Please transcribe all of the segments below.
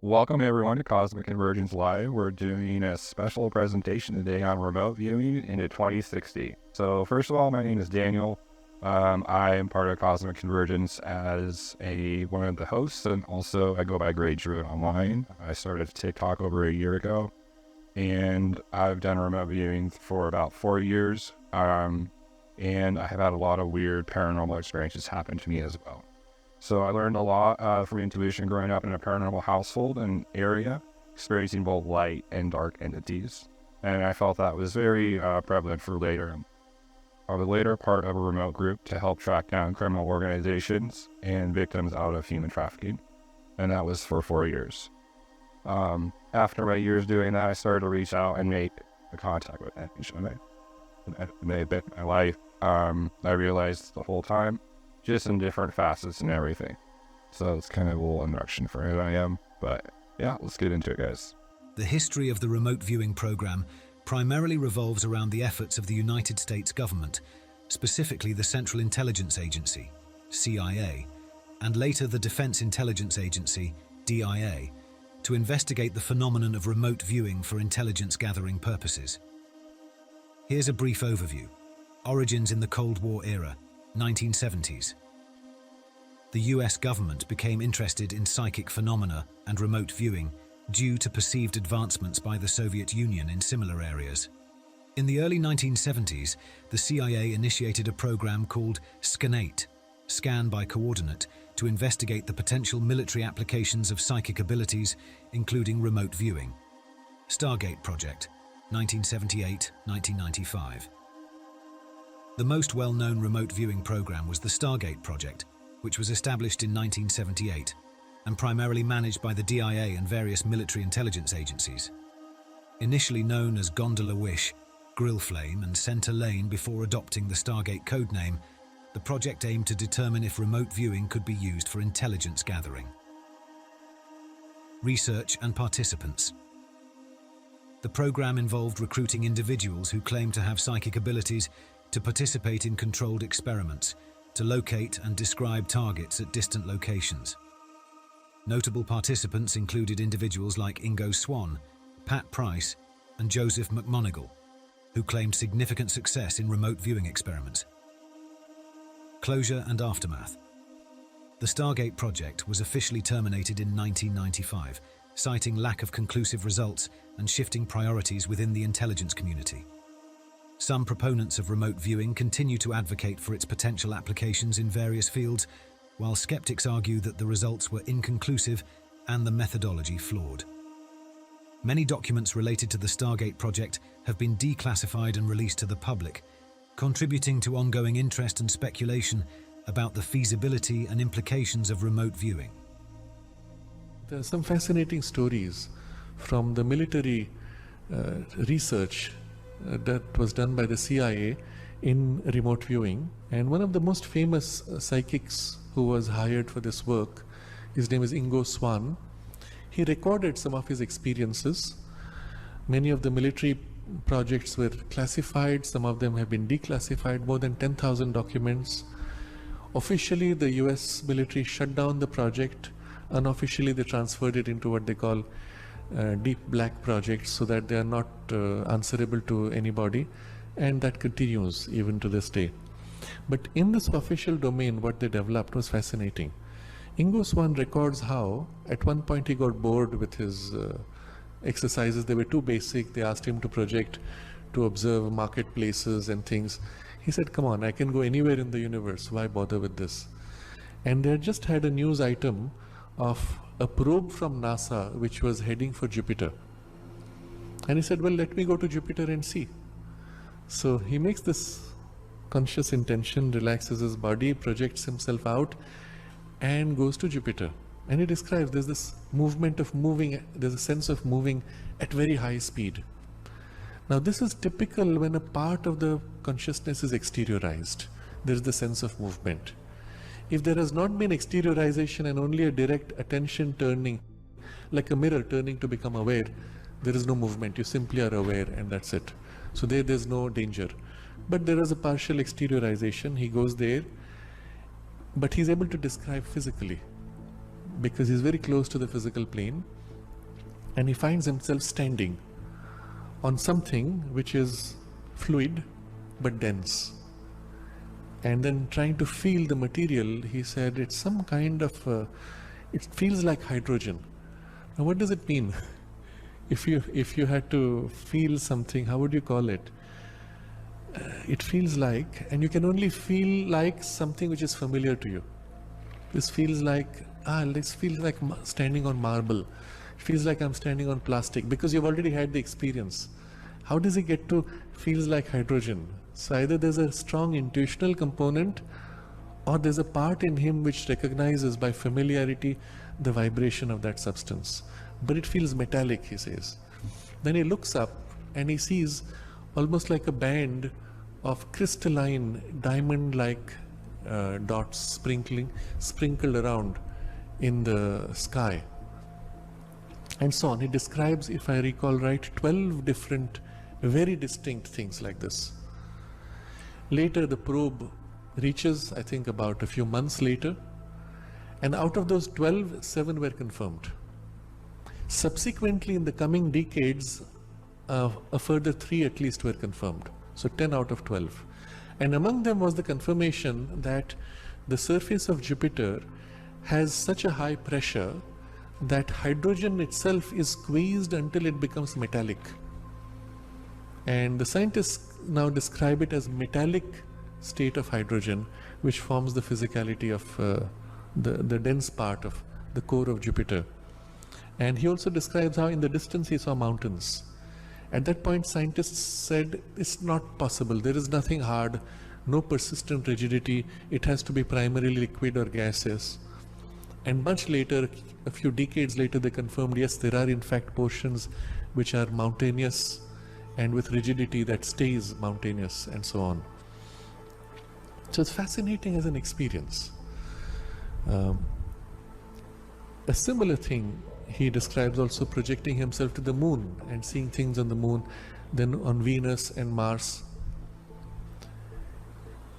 Welcome everyone to Cosmic Convergence Live. We're doing a special presentation today on remote viewing into 2060. So first of all, my name is Daniel. I am part of Cosmic Convergence as one of the hosts, and also I go by Grade Druid online. I started TikTok over a year ago, and I've done remote viewing for about 4 years. And I have had a lot of weird paranormal experiences happen to me as well. So I learned a lot from intuition growing up in a paranormal household and area, experiencing both light and dark entities. And I felt that was very prevalent for the later part of a remote group to help track down criminal organizations and victims out of human trafficking. And that was for 4 years. After my years doing that, I started to reach out and make a contact with entities. It may have been my life. I realized the whole time, just in different facets and everything. So it's kind of a little introduction for who I am, but yeah, let's get into it, guys. The history of the remote viewing program primarily revolves around the efforts of the United States government, specifically the Central Intelligence Agency, CIA, and later the Defense Intelligence Agency, DIA, to investigate the phenomenon of remote viewing for intelligence gathering purposes. Here's a brief overview. Origins in the Cold War era, 1970s. The US government became interested in psychic phenomena and remote viewing due to perceived advancements by the Soviet Union in similar areas. In the early 1970s, the CIA initiated a program called SCANATE, Scan by Coordinate, to investigate the potential military applications of psychic abilities, including remote viewing. Stargate Project, 1978-1995. The most well-known remote viewing program was the Stargate project, which was established in 1978 and primarily managed by the DIA and various military intelligence agencies. Initially known as Gondola Wish, Grill Flame, and Center Lane before adopting the Stargate codename, the project aimed to determine if remote viewing could be used for intelligence gathering. Research and participants. The program involved recruiting individuals who claimed to have psychic abilities to participate in controlled experiments, to locate and describe targets at distant locations. Notable participants included individuals like Ingo Swan, Pat Price, and Joseph McMonigal, who claimed significant success in remote viewing experiments. Closure and aftermath. The Stargate project was officially terminated in 1995, citing lack of conclusive results and shifting priorities within the intelligence community. Some proponents of remote viewing continue to advocate for its potential applications in various fields, while skeptics argue that the results were inconclusive and the methodology flawed. Many documents related to the Stargate project have been declassified and released to the public, contributing to ongoing interest and speculation about the feasibility and implications of remote viewing. There are some fascinating stories from the military research that was done by the CIA in remote viewing. And one of the most famous psychics who was hired for this work, his name is Ingo Swan. He recorded some of his experiences. Many of the military projects were classified, some of them have been declassified, more than 10,000 documents. Officially, the US military shut down the project. Unofficially, they transferred it into what they call deep black projects, so that they are not answerable to anybody, and that continues even to this day. But in this official domain, what they developed was fascinating. Ingo Swan records how at one point he got bored with his exercises. They were too basic. They asked him to project, to observe marketplaces and things. He said, come on, I can go anywhere in the universe, why bother with this? And they had just had a news item of a probe from NASA which was heading for Jupiter. And he said, well, let me go to Jupiter and see. So he makes this conscious intention, relaxes his body, projects himself out, and goes to Jupiter. And he describes there's this movement of moving, there's a sense of moving at very high speed. Now this is typical when a part of the consciousness is exteriorized. There's the sense of movement. If there has not been exteriorization and only a direct attention turning, like a mirror turning to become aware, there is no movement. You simply are aware and that's it. So there's no danger. But there is a partial exteriorization. He goes there, but he's able to describe physically because he's very close to the physical plane. and he finds himself standing on something which is fluid but dense. And then trying to feel the material, he said it's some kind of, it feels like hydrogen. Now what does it mean? If you had to feel something, how would you call it? It feels like, and you can only feel like something which is familiar to you. This feels like, this feels like standing on marble. It feels like I'm standing on plastic, because you've already had the experience. How does he get to feels like hydrogen? So either there's a strong intuitional component, or there's a part in him which recognizes by familiarity the vibration of that substance. But it feels metallic, he says. Then he looks up and he sees almost like a band of crystalline diamond-like dots sprinkled around in the sky, and so on. He describes, if I recall right, 12 different very distinct things like this. Later the probe reaches, I think about a few months later, and out of those 12, 7 were confirmed. Subsequently, in the coming decades, a further 3 at least were confirmed. So 10 out of 12. And among them was the confirmation that the surface of Jupiter has such a high pressure that hydrogen itself is squeezed until it becomes metallic. And the scientists now describe it as metallic state of hydrogen, which forms the physicality of the dense part of the core of Jupiter. And he also describes how in the distance he saw mountains. At that point, scientists said it's not possible. There is nothing hard, no persistent rigidity. It has to be primarily liquid or gaseous. And much later, a few decades later, they confirmed, yes, there are in fact portions which are mountainous and with rigidity that stays mountainous, and so on. So it's fascinating as an experience. A similar thing he describes also projecting himself to the moon and seeing things on the moon, then on Venus and Mars.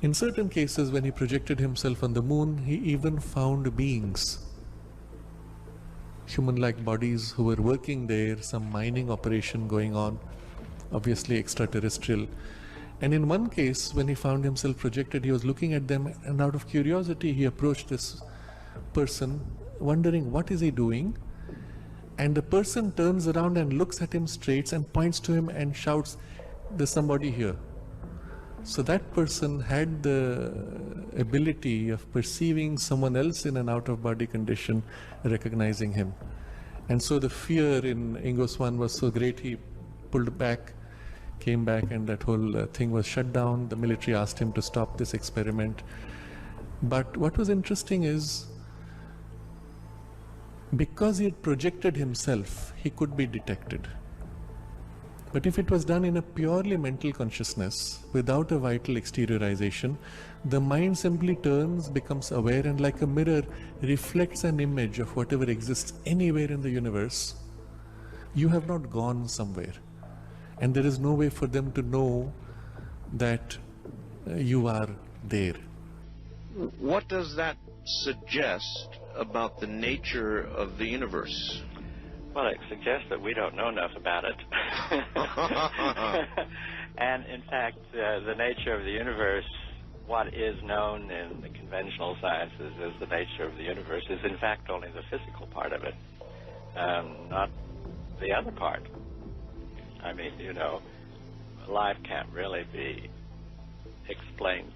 In certain cases, when he projected himself on the moon, he even found beings, human-like bodies who were working there, some mining operation going on, obviously extraterrestrial. And in one case, when he found himself projected, he was looking at them, and out of curiosity, he approached this person, wondering what is he doing. And the person turns around and looks at him straight and points to him and shouts, "There's somebody here." So that person had the ability of perceiving someone else in an out-of-body condition, recognizing him. And so the fear in Ingo Swan was so great, he pulled back, came back, and that whole thing was shut down. The military asked him to stop this experiment. But what was interesting is, because he had projected himself, he could be detected. But if it was done in a purely mental consciousness, without a vital exteriorization, the mind simply turns, becomes aware, and like a mirror, reflects an image of whatever exists anywhere in the universe. You have not gone somewhere. And there is no way for them to know that you are there. What does that suggest about the nature of the universe? Well, it suggests that we don't know enough about it. And in fact, the nature of the universe, what is known in the conventional sciences as the nature of the universe, is in fact only the physical part of it, not the other part. I mean, you know, life can't really be explained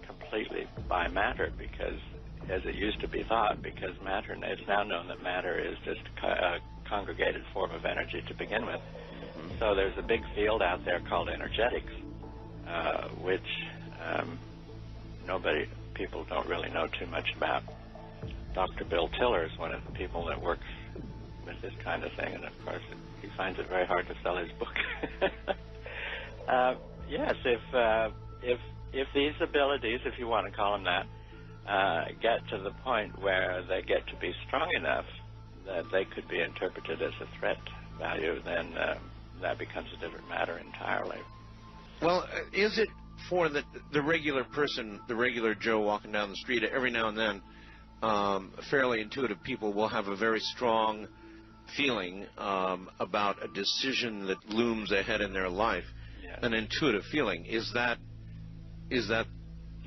completely by matter, because as it used to be thought, because matter, it's now known that matter is just a congregated form of energy to begin with. So there's a big field out there called energetics, which people don't really know too much about. Dr. Bill Tiller is one of the people that works with this kind of thing, and of course he finds it very hard to sell his book. Yes, if these abilities, if you want to call them that, get to the point where they get to be strong enough that they could be interpreted as a threat value, then that becomes a different matter entirely. Well, is it for the regular person, the regular Joe walking down the street, every now and then fairly intuitive people will have a very strong feeling about a decision that looms ahead in their life, Yes. an intuitive feeling. Is that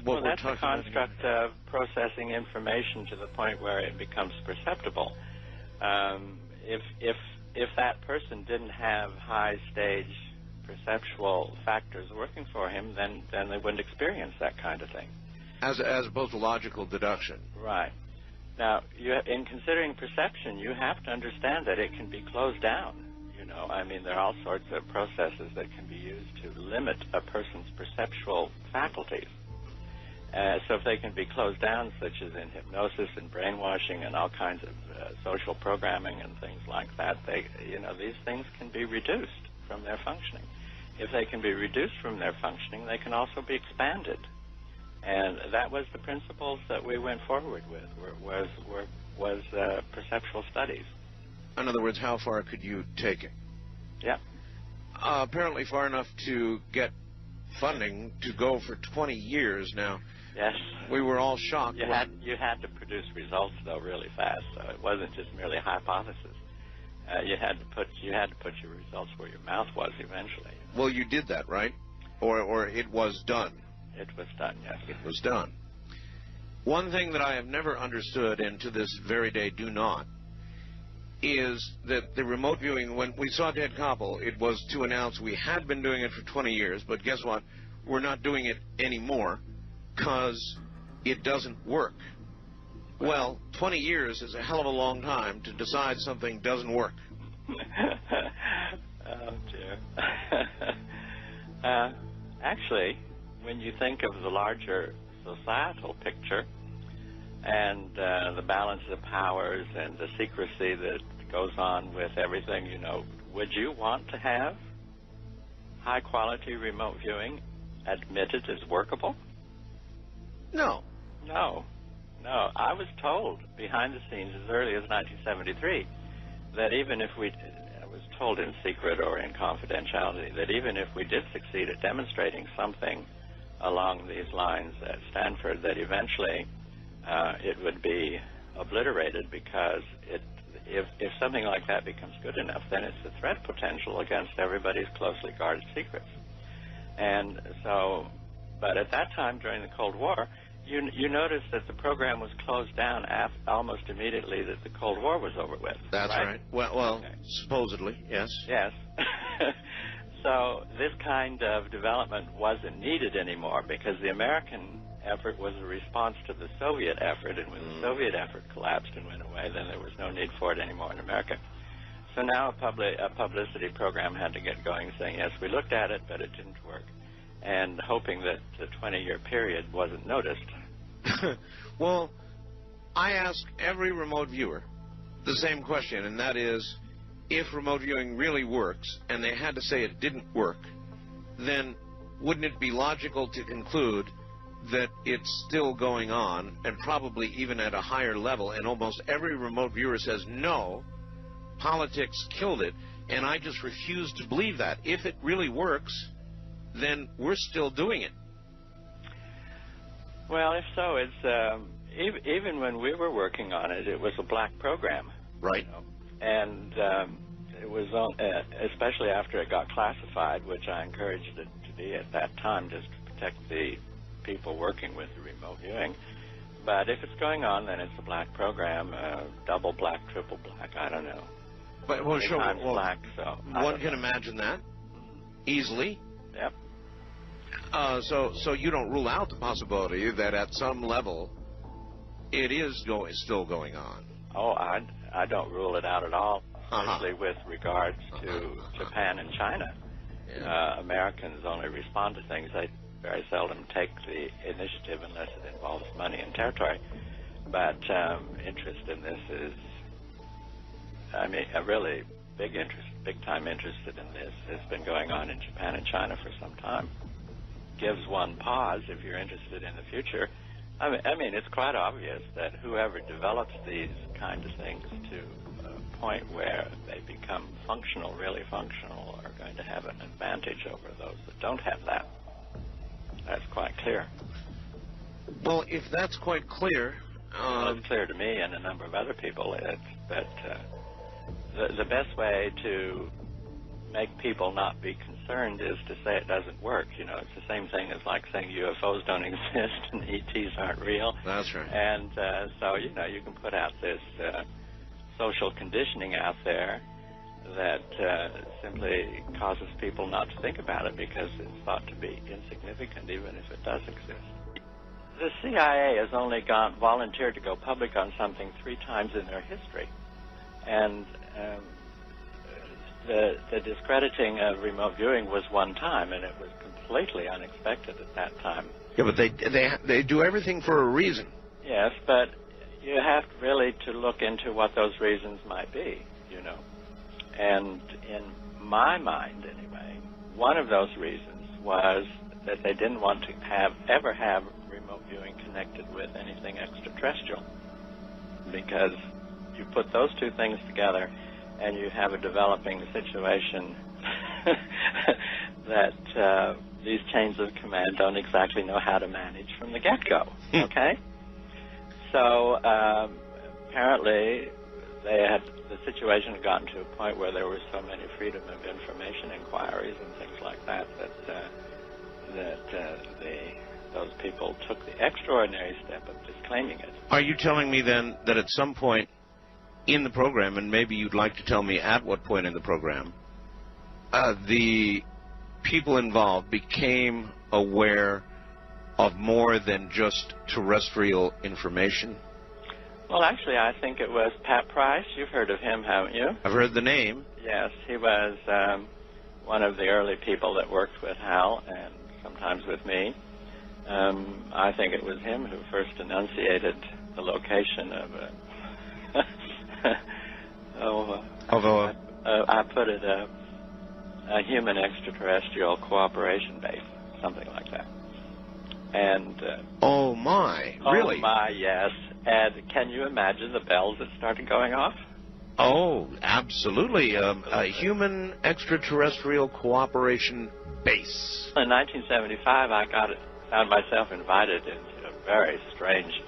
what we're that's talking a construct of processing information to the point where it becomes perceptible. If that person didn't have high stage perceptual factors working for him, then they wouldn't experience that kind of thing. As opposed to logical deduction. Right. Now, in considering perception, you have to understand that it can be closed down. You know, I mean, there are all sorts of processes that can be used to limit a person's perceptual faculties. So if they can be closed down, such as in hypnosis and brainwashing and all kinds of social programming and things like that, these things can be reduced from their functioning. If they can be reduced from their functioning, they can also be expanded. And that was the principles that we went forward with, was perceptual studies. In other words, how far could you take it? Yeah. Apparently far enough to get funding to go for 20 years now. Yes. We were all shocked. You had to produce results, though, really fast, so it wasn't just merely hypothesis. You had to put your results where your mouth was eventually. Well, you did that, right? Or it was done. It was done, yes. It was done. One thing that I have never understood, and to this very day do not, is that the remote viewing, when we saw Dead Koppel, it was to announce we had been doing it for 20 years, but guess what? We're not doing it anymore because it doesn't work. Well, 20 years is a hell of a long time to decide something doesn't work. Oh, dear. Actually, when you think of the larger societal picture and the balance of powers and the secrecy that goes on with everything, you know, would you want to have high-quality remote viewing admitted as workable? No. No. No. I was told behind the scenes as early as 1973 that even if I was told in secret or in confidentiality, that even if we did succeed at demonstrating something along these lines at Stanford, that eventually it would be obliterated because if something like that becomes good enough, then it's a threat potential against everybody's closely guarded secrets. And so, but at that time during the Cold War, you noticed that the program was closed down almost immediately that the Cold War was over with. That's right. Well, okay. Supposedly, yes. Yes. So this kind of development wasn't needed anymore because the American effort was a response to the Soviet effort, and when the Soviet effort collapsed and went away, then there was no need for it anymore in America. So now a publicity program had to get going saying, yes, we looked at it, but it didn't work, and hoping that the 20-year period wasn't noticed. Well, I ask every remote viewer the same question, and that is, if remote viewing really works, and they had to say it didn't work, then wouldn't it be logical to conclude that it's still going on, and probably even at a higher level, and almost every remote viewer says, no, politics killed it, and I just refuse to believe that. If it really works, then we're still doing it. Well, if so, it's even when we were working on it, it was a black program. Right. You know? And it was especially after it got classified, which I encouraged it to be at that time, just to protect the people working with the remote viewing. But if it's going on, then it's a black program, double black, triple black, I don't know. But well, sure. Well, black, so one can imagine that easily. Yep. So you don't rule out the possibility that at some level it is still going on. Oh, I don't rule it out at all, especially with regards to Japan and China. Yeah. Americans only respond to things. They very seldom take the initiative unless it involves money and territory. But interest in this is, I mean, a really big time interested in this has been going on in Japan and China for some time. Gives one pause if you're interested in the future. I mean, it's quite obvious that whoever develops these kind of things to a point where they become functional, really functional, are going to have an advantage over those that don't have that. That's quite clear. Well, if that's quite clear... well, it's clear to me and a number of other people that the best way to make people not be concerned is to say it doesn't work. You know, it's the same thing as like saying UFOs don't exist and ETs aren't real. That's right. And so, you know, you can put out this social conditioning out there that simply causes people not to think about it because it's thought to be insignificant even if it does exist. The CIA has only volunteered to go public on something 3 times in their history. And the discrediting of remote viewing was one time, and it was completely unexpected at that time. Yeah, but they do everything for a reason. Yes, but you have really to look into what those reasons might be, you know. And in my mind, anyway, one of those reasons was that they didn't want to ever have remote viewing connected with anything extraterrestrial, because you put those two things together and you have a developing situation that these chains of command don't exactly know how to manage from the get-go, okay? So apparently the situation had gotten to a point where there was so many freedom of information inquiries and things like that those people took the extraordinary step of disclaiming it. Are you telling me then that at some point in the program, and maybe you'd like to tell me at what point in the program, the people involved became aware of more than just terrestrial information? Well, actually, I think it was Pat Price. You've heard of him, haven't you? I've heard the name. Yes, he was one of the early people that worked with Hal and sometimes with me. I think it was him who first enunciated the location of I put it a human extraterrestrial cooperation base, something like that. And oh my, really? Oh my, yes. And can you imagine the bells that started going off? Oh, absolutely. A human extraterrestrial cooperation base. In 1975, I found myself invited into a very strange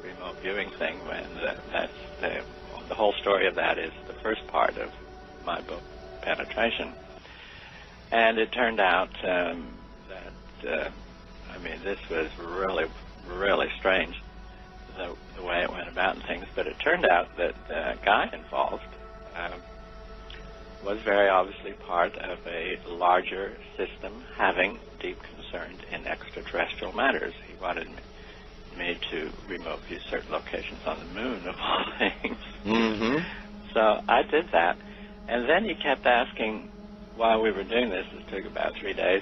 remote viewing thing. When the whole story of that is the first part of my book, Penetration. And it turned out that this was really, really strange, the way it went about and things. But it turned out that the guy involved was very obviously part of a larger system having deep concern in extraterrestrial matters. He wanted me to remote view certain locations on the moon, of all things. Mm-hmm. So I did that. And then he kept asking, while we were doing this, it took about 3 days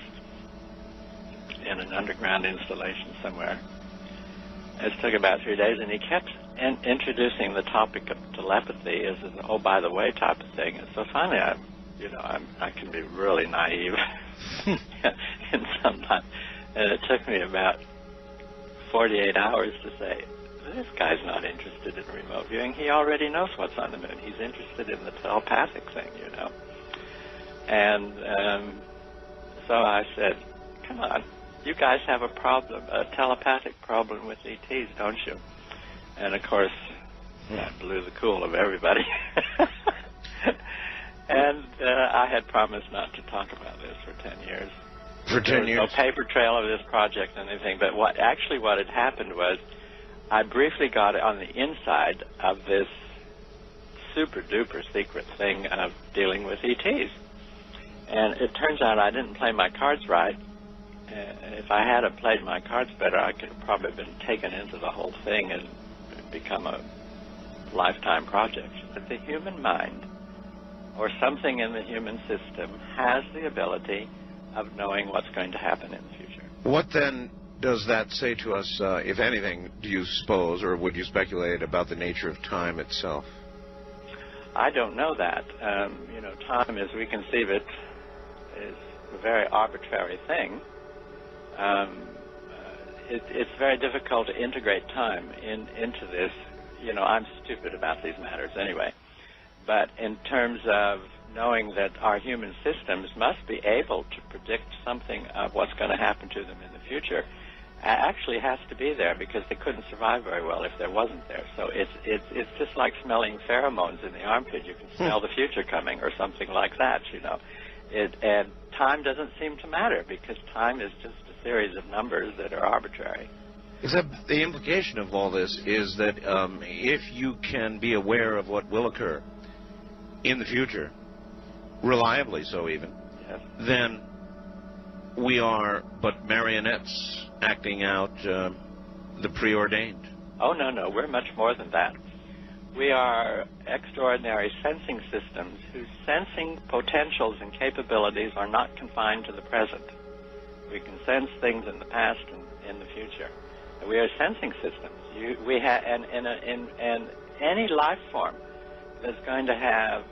in an underground installation somewhere. It took about 3 days, and he kept introducing the topic of telepathy as an oh, by the way type of thing. And so finally, I can be really naive in sometimes. And it took me about 48 hours to say, this guy's not interested in remote viewing. He already knows what's on the moon. He's interested in the telepathic thing, you know. And so I said, come on, you guys have a problem, a telepathic problem with ETs, don't you? And, of course, that blew the cool of everybody. And I had promised not to talk about this for 10 years. For 10 years? There was no paper trail of this project and anything. But what had happened was I briefly got on the inside of this super-duper secret thing of dealing with ETs. And it turns out I didn't play my cards right. If I had played my cards better, I could have probably been taken into the whole thing and become a lifetime project. But the human mind, or something in the human system, has the ability of knowing what's going to happen in the future. What then does that say to us, if anything, do you suppose, or would you speculate about the nature of time itself? I don't know that. Time as we conceive it is a very arbitrary thing. It's very difficult to integrate time into this. I'm stupid about these matters anyway. But in terms of knowing that our human systems must be able to predict something of what's going to happen to them in the future, actually has to be there because they couldn't survive very well if there wasn't there. So it's just like smelling pheromones in the armpit. You can smell the future coming or something like that, you know. And time doesn't seem to matter because time is just a series of numbers that are arbitrary. Except the implication of all this is that if you can be aware of what will occur in the future, reliably so even, Yes. then we are but marionettes acting out the preordained. Oh, no, we're much more than that. We are extraordinary sensing systems whose sensing potentials and capabilities are not confined to the present. We can sense things in the past and in the future. And we are sensing systems. And any life form that's going to have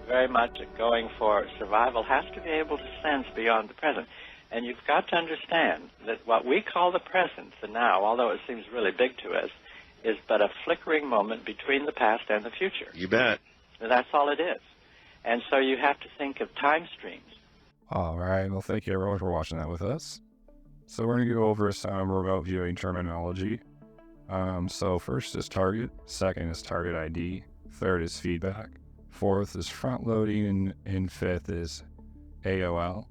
very much going for survival has to be able to sense beyond the present. And you've got to understand that what we call the present, the now, although it seems really big to us, is but a flickering moment between the past and the future. You bet. And that's all it is. And so you have to think of time streams. All right. Well, thank you everyone for watching that with us. So we're going to go over some remote viewing terminology. So first is target, second is target ID, third is feedback, fourth is front loading, and fifth is AOL.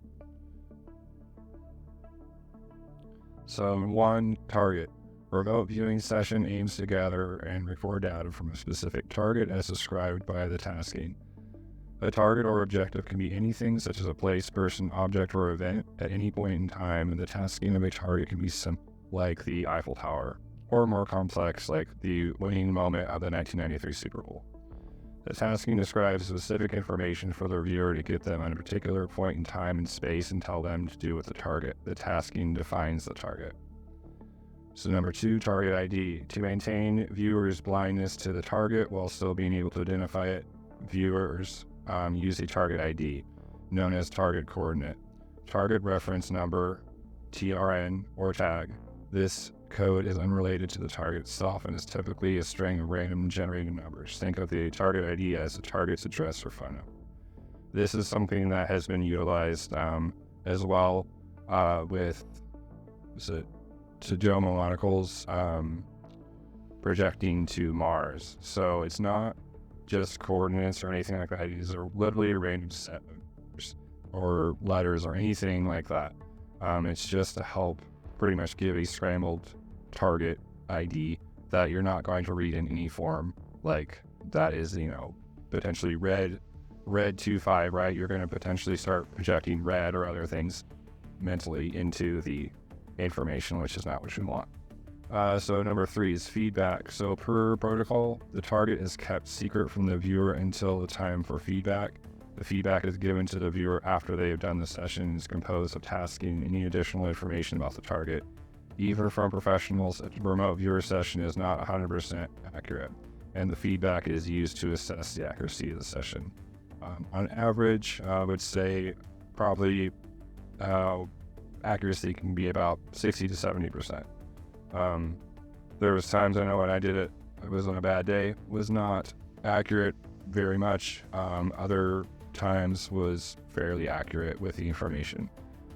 So 1, target. Remote viewing session aims to gather and record data from a specific target as described by the tasking. A target or objective can be anything such as a place, person, object, or event at any point in time, and the tasking of a target can be simple, like the Eiffel Tower, or more complex, like the winning moment of the 1993 Super Bowl. The tasking describes specific information for the viewer to get them at a particular point in time and space and tell them to do with the target. The tasking defines the target. So number 2, target ID. To maintain viewers' blindness to the target while still being able to identify it, viewers use a target ID, known as target coordinate, target reference number, TRN, or tag. This code is unrelated to the target itself and is typically a string of random generated numbers. Think of the target ID as the target's address or phone number. This is something that has been utilized as well with geopoliticals projecting to Mars. So it's not just coordinates or anything like that. These are literally a random set of numbers or letters or anything like that. It's just to help pretty much give a scrambled target ID that you're not going to read in any form. Like that is, potentially red 25, right? You're going to potentially start projecting red or other things mentally into the information, which is not what you want. So number 3 is feedback. So per protocol, the target is kept secret from the viewer until the time for feedback. The feedback is given to the viewer after they have done the session and is composed of tasking any additional information about the target. Even from professionals, a remote viewer session is not 100% accurate, and the feedback is used to assess the accuracy of the session. On average, I would say probably accuracy can be about 60 to 70%. There was times I know when I did it, it was on a bad day, was not accurate very much. Other times was fairly accurate with the information.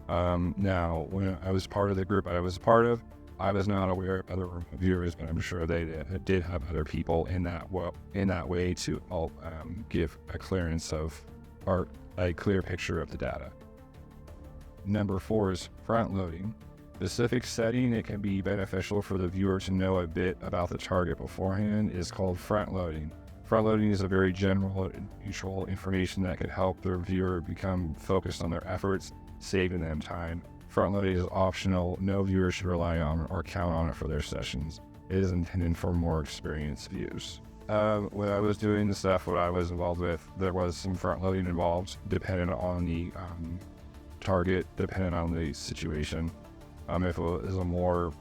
Now, when I was part of the group I was part of, I was not aware of other viewers, but I'm sure they did have other people in that way to help give a clearance of or a clear picture of the data. Number 4 is front loading. Specific setting, it can be beneficial for the viewer to know a bit about the target beforehand, is called front loading. Front loading is a very general and neutral information that can help the viewer become focused on their efforts, saving them time. Front loading is optional. No viewer should rely on or count on it for their sessions. It is intended for more experienced viewers. When I was doing the stuff what I was involved with, there was some front loading involved, depending on the target, depending on the situation. If it was a more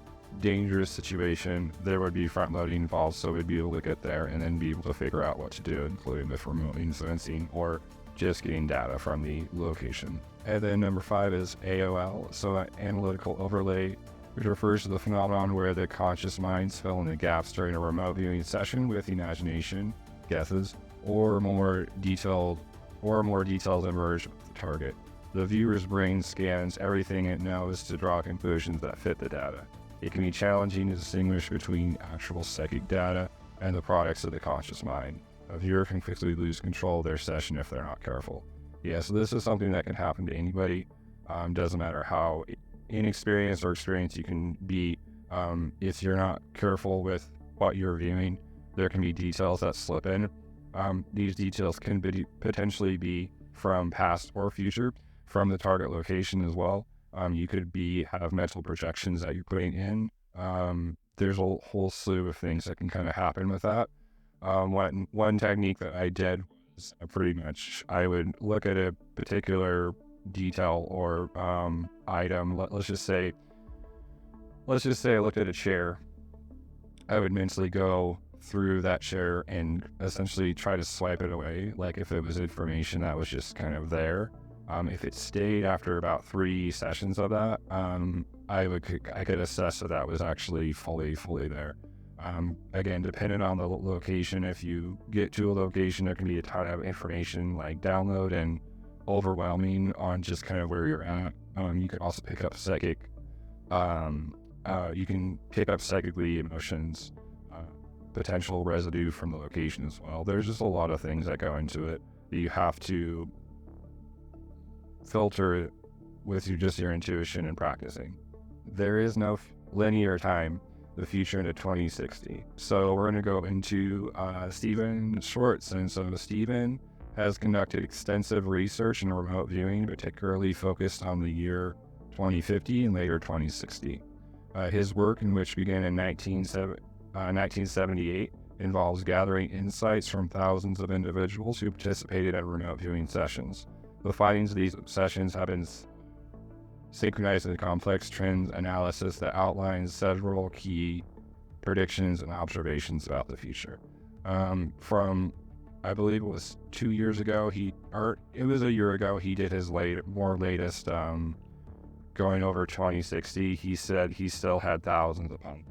dangerous situation, there would be front loading involved, so we'd be able to get there and then be able to figure out what to do, including with remote sensing or just getting data from the location. And then number 5 is AOL, so an analytical overlay, which refers to the phenomenon where the conscious minds fill in the gaps during a remote viewing session with imagination, guesses, or more details emerge with the target. The viewer's brain scans everything it knows to draw conclusions that fit the data. It can be challenging to distinguish between actual psychic data and the products of the conscious mind. A viewer can quickly lose control of their session if they're not careful. Yeah, so this is something that can happen to anybody. Doesn't matter how inexperienced or experienced you can be. If you're not careful with what you're viewing, there can be details that slip in. These details can potentially be from past or future, from the target location as well. You could have mental projections that you're putting in. There's a whole slew of things that can kind of happen with that. One technique that I did was pretty much I would look at a particular detail or item. Let's just say I looked at a chair. I would mentally go through that chair and essentially try to swipe it away, like if it was information that was just kind of there. If it stayed after about 3 sessions of that, I could assess that was actually fully there. Again, depending on the location, if you get to a location, there can be a ton of information like download and overwhelming on just kind of where you're at. You can also pick up psychic. You can pick up psychically emotions, potential residue from the location as well. There's just a lot of things that go into it that you have to filter it with your intuition and practicing. There is no linear time, the future into 2060. So we're going to go into Stephan Schwartz. And so Stephan has conducted extensive research in remote viewing, particularly focused on the year 2050 and later 2060. His work, in which began in 1978, involves gathering insights from thousands of individuals who participated in remote viewing sessions. The findings of these sessions have been synchronized in a complex trend analysis that outlines several key predictions and observations about the future. From, I believe it was 2 years ago, it was a year ago, he did his latest going over 2060. He said he still had thousands upon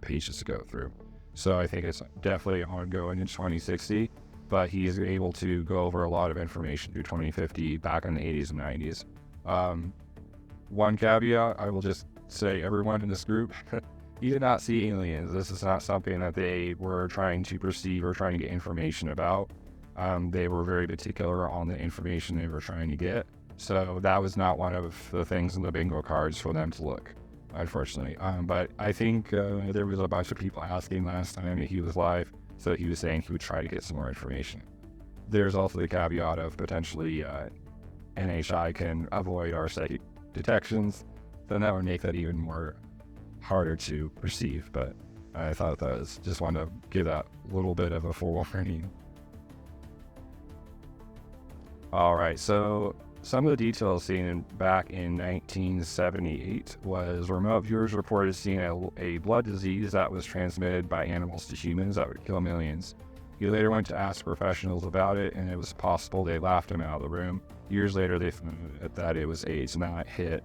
pages to go through. So I think it's definitely ongoing in 2060, but he is able to go over a lot of information through 2050 back in the 80s and 90s. One caveat, I will just say everyone in this group, he did not see aliens. This is not something that they were trying to perceive or trying to get information about. They were very particular on the information they were trying to get. So that was not one of the things in the bingo cards for them to look, unfortunately. But I think there was a bunch of people asking last time that he was live, so he was saying he would try to get some more information. There's also the caveat of potentially NHI can avoid our psychic detections, then that would make that even more harder to perceive. But I thought that was just wanted to give that little bit of a forewarning. All right, so some of the details seen back in 1978 was remote viewers reported seeing a blood disease that was transmitted by animals to humans that would kill millions. He later went to ask professionals about it, and it was possible they laughed him out of the room. Years later, they found that it was AIDS, and that hit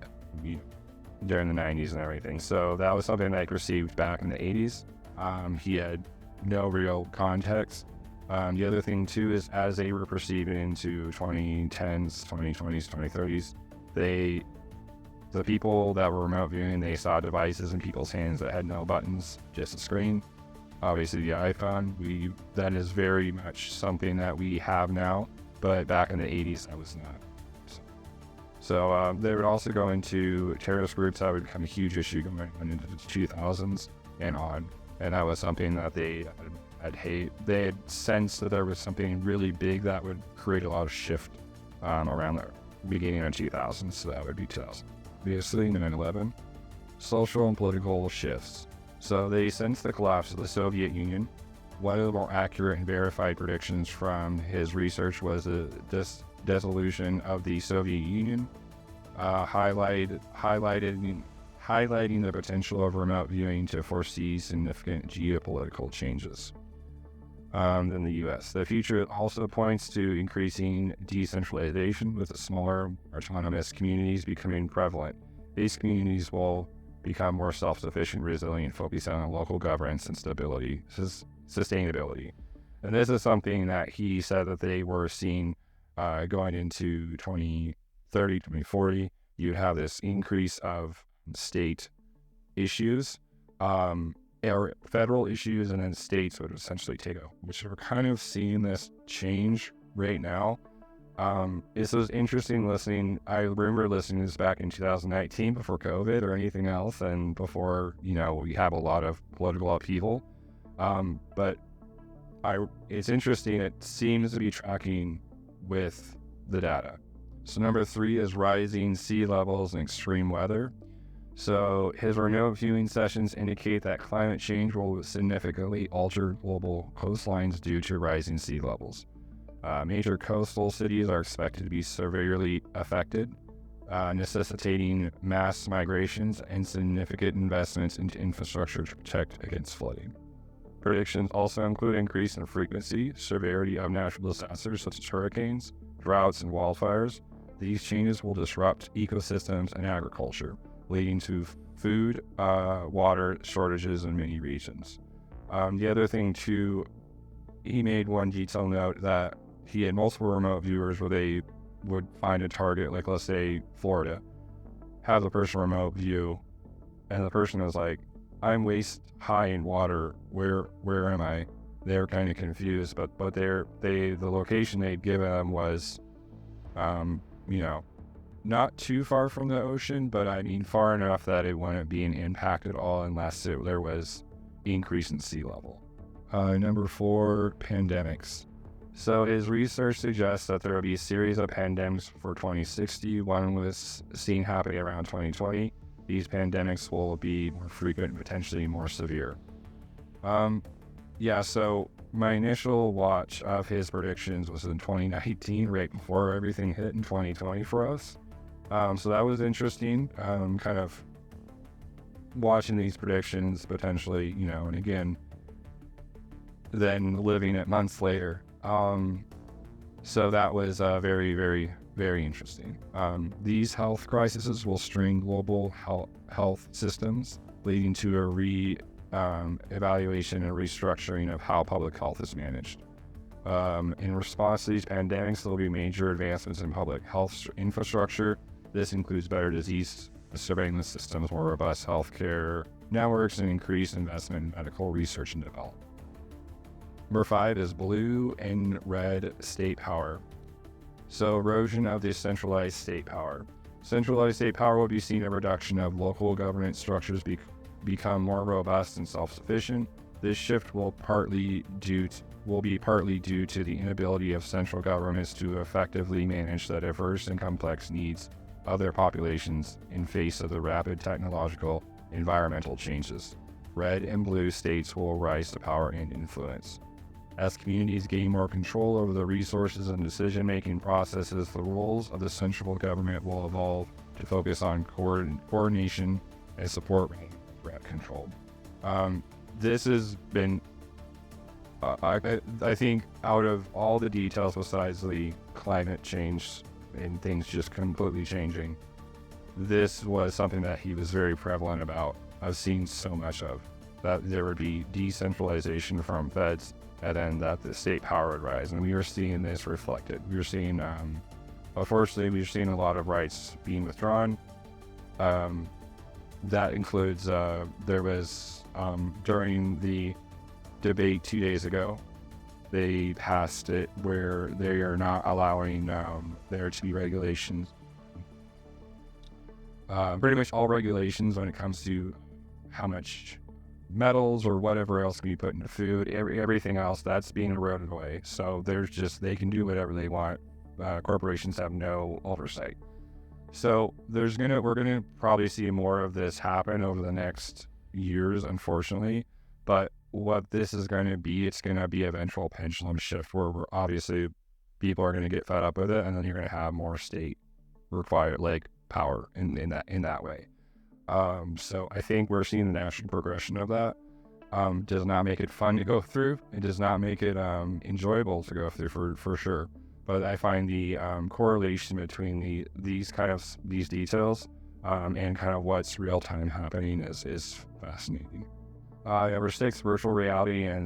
during the 90s and everything. So that was something that I perceived back in the 80s. He had no real context. The other thing too is as they were perceiving into 2010s, 2020s, 2030s, the people that were remote viewing, they saw devices in people's hands that had no buttons, just a screen. Obviously the iPhone, that is very much something that we have now, but back in the 80s that was not. So they would also go into terrorist groups. That would become a huge issue going into the 2000s and on. And that was something that they had sensed that there was something really big that would create a lot of shift around the beginning of 2000s. So that would be 2000. Obviously, 9/11, social and political shifts. So they sensed the collapse of the Soviet Union. One of the more accurate and verified predictions from his research was the dissolution of the Soviet Union, highlighting the potential of remote viewing to foresee significant geopolitical changes in the U.S. The future also points to increasing decentralization, with the smaller autonomous communities becoming prevalent. These communities will become more self-sufficient, resilient, focusing on local governance and sustainability. And this is something that he said that they were seeing going into 20 2030, 2040, you have this increase of state issues, or federal issues, and then states would essentially take over, which we're kind of seeing this change right now. This was interesting listening. I remember listening to this back in 2019 before COVID or anything else, and before, we have a lot of political upheaval. But it's interesting. It seems to be tracking with the data. So number 3 is rising sea levels and extreme weather. So his remote viewing sessions indicate that climate change will significantly alter global coastlines due to rising sea levels. Major coastal cities are expected to be severely affected, necessitating mass migrations and significant investments into infrastructure to protect against flooding. Predictions also include increase in frequency, severity of natural disasters such as hurricanes, droughts, and wildfires. These changes will disrupt ecosystems and agriculture, leading to food, water shortages in many regions. The other thing too, he made one detailed note that he had multiple remote viewers where they would find a target, like let's say Florida, have the person remote view, and the person was like, I'm waist high in water, where am I? They're kind of confused, but the location they'd given them was, not too far from the ocean, but I mean far enough that it wouldn't be an impact at all unless there was increase in sea level. Number 4, pandemics. So his research suggests that there will be a series of pandemics for 2060. One was seen happening around 2020. These pandemics will be more frequent and potentially more severe. So my initial watch of his predictions was in 2019, right before everything hit in 2020 for us. So that was interesting, kind of watching these predictions potentially, and again, then living it months later. So that was very, very, very interesting. These health crises will strain global health systems, leading to a evaluation and restructuring of how public health is managed. In response to these pandemics, there will be major advancements in public health infrastructure. This includes better disease surveillance systems, more robust healthcare networks, and increased investment in medical research and development. Number 5 is blue and red state power. So erosion of the centralized state power. Centralized state power will be seen a reduction of local government structures become more robust and self-sufficient. This shift will be partly due to the inability of central governments to effectively manage the diverse and complex needs of their populations in face of the rapid technological environmental changes. Red and blue states will rise to power and influence. As communities gain more control over the resources and decision-making processes, the roles of the central government will evolve to focus on coordination and support threat control. This has been, I think, out of all the details besides the climate change and things just completely changing, this was something that he was very prevalent about. I've seen so much of that there would be decentralization from feds, and then that the state power would rise. And we are seeing this reflected. We are seeing, unfortunately, we're seeing a lot of rights being withdrawn. That includes, there was, during the debate 2 days ago, they passed it where they are not allowing there to be regulations. Pretty much all regulations when it comes to how much metals or whatever else can be put into food, everything else that's being eroded away. So they can do whatever they want. Corporations have no oversight. So we're gonna probably see more of this happen over the next years, unfortunately. But what this is going to be, it's going to be eventual pendulum shift where obviously people are going to get fed up with it, and then you're going to have more state required, like power in that way. So I think we're seeing the natural progression of that. Does not make it fun to go through. It does not make it enjoyable to go through for sure. But I find the correlation between these details and kind of what's real time happening is fascinating. Number 6, virtual reality and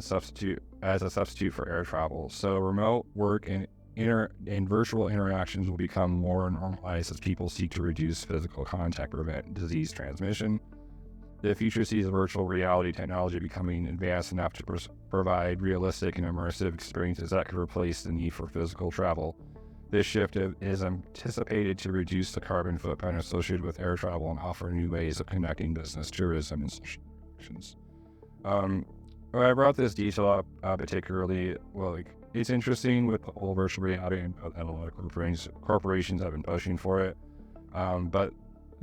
as a substitute for air travel. So remote work virtual interactions will become more normalized as people seek to reduce physical contact, prevent disease transmission. The future sees virtual reality technology becoming advanced enough to provide realistic and immersive experiences that could replace the need for physical travel. This shift is anticipated to reduce the carbon footprint associated with air travel and offer new ways of connecting business, tourism, and social connections. I brought this detail up particularly, it's interesting with the whole virtual reality, and a lot of corporations have been pushing for it, but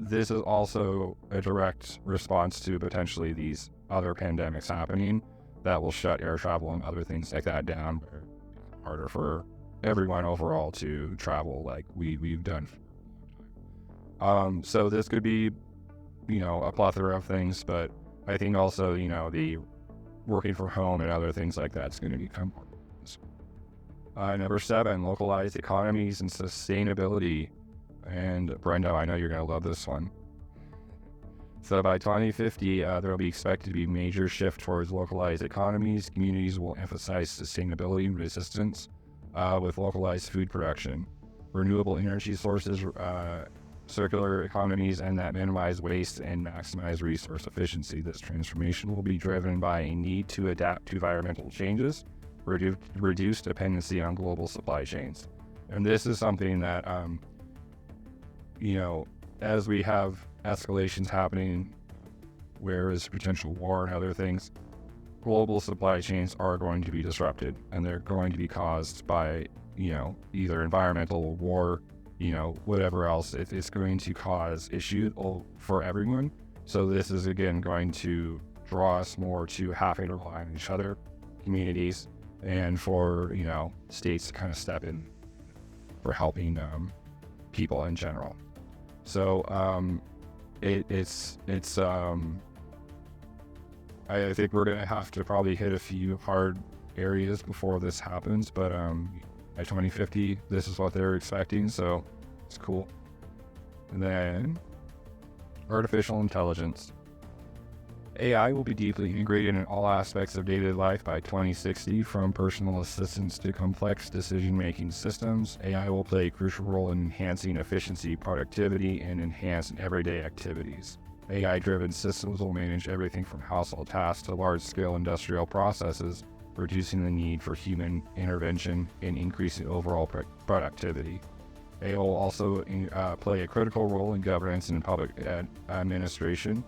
this is also a direct response to potentially these other pandemics happening that will shut air travel and other things like that down, where it's harder for everyone overall to travel like we've done. So this could be, a plethora of things, but I think also, the working from home and other things like that's going to become more. Number 7, localized economies and sustainability. And Brenda, I know you're going to love this one. So by 2050, there will be expected to be a major shift towards localized economies. Communities will emphasize sustainability and resistance with localized food production, renewable energy sources, circular economies, and that minimize waste and maximize resource efficiency. This transformation will be driven by a need to adapt to environmental changes, reduce dependency on global supply chains. And this is something that, as we have escalations happening, where is potential war and other things, global supply chains are going to be disrupted, and they're going to be caused by, either environmental war, whatever else. It's going to cause issues for everyone. So this is, again, going to draw us more to having to rely on each other, communities, and for, states to kind of step in for helping people in general. So I think we're going to have to probably hit a few hard areas before this happens, but by 2050, this is what they're expecting, so it's cool. And then artificial intelligence. AI will be deeply integrated in all aspects of daily life by 2060, from personal assistants to complex decision-making systems. AI will play a crucial role in enhancing efficiency, productivity, and enhanced everyday activities. AI-driven systems will manage everything from household tasks to large-scale industrial processes, reducing the need for human intervention and increasing overall productivity. AI will also play a critical role in governance and public administration.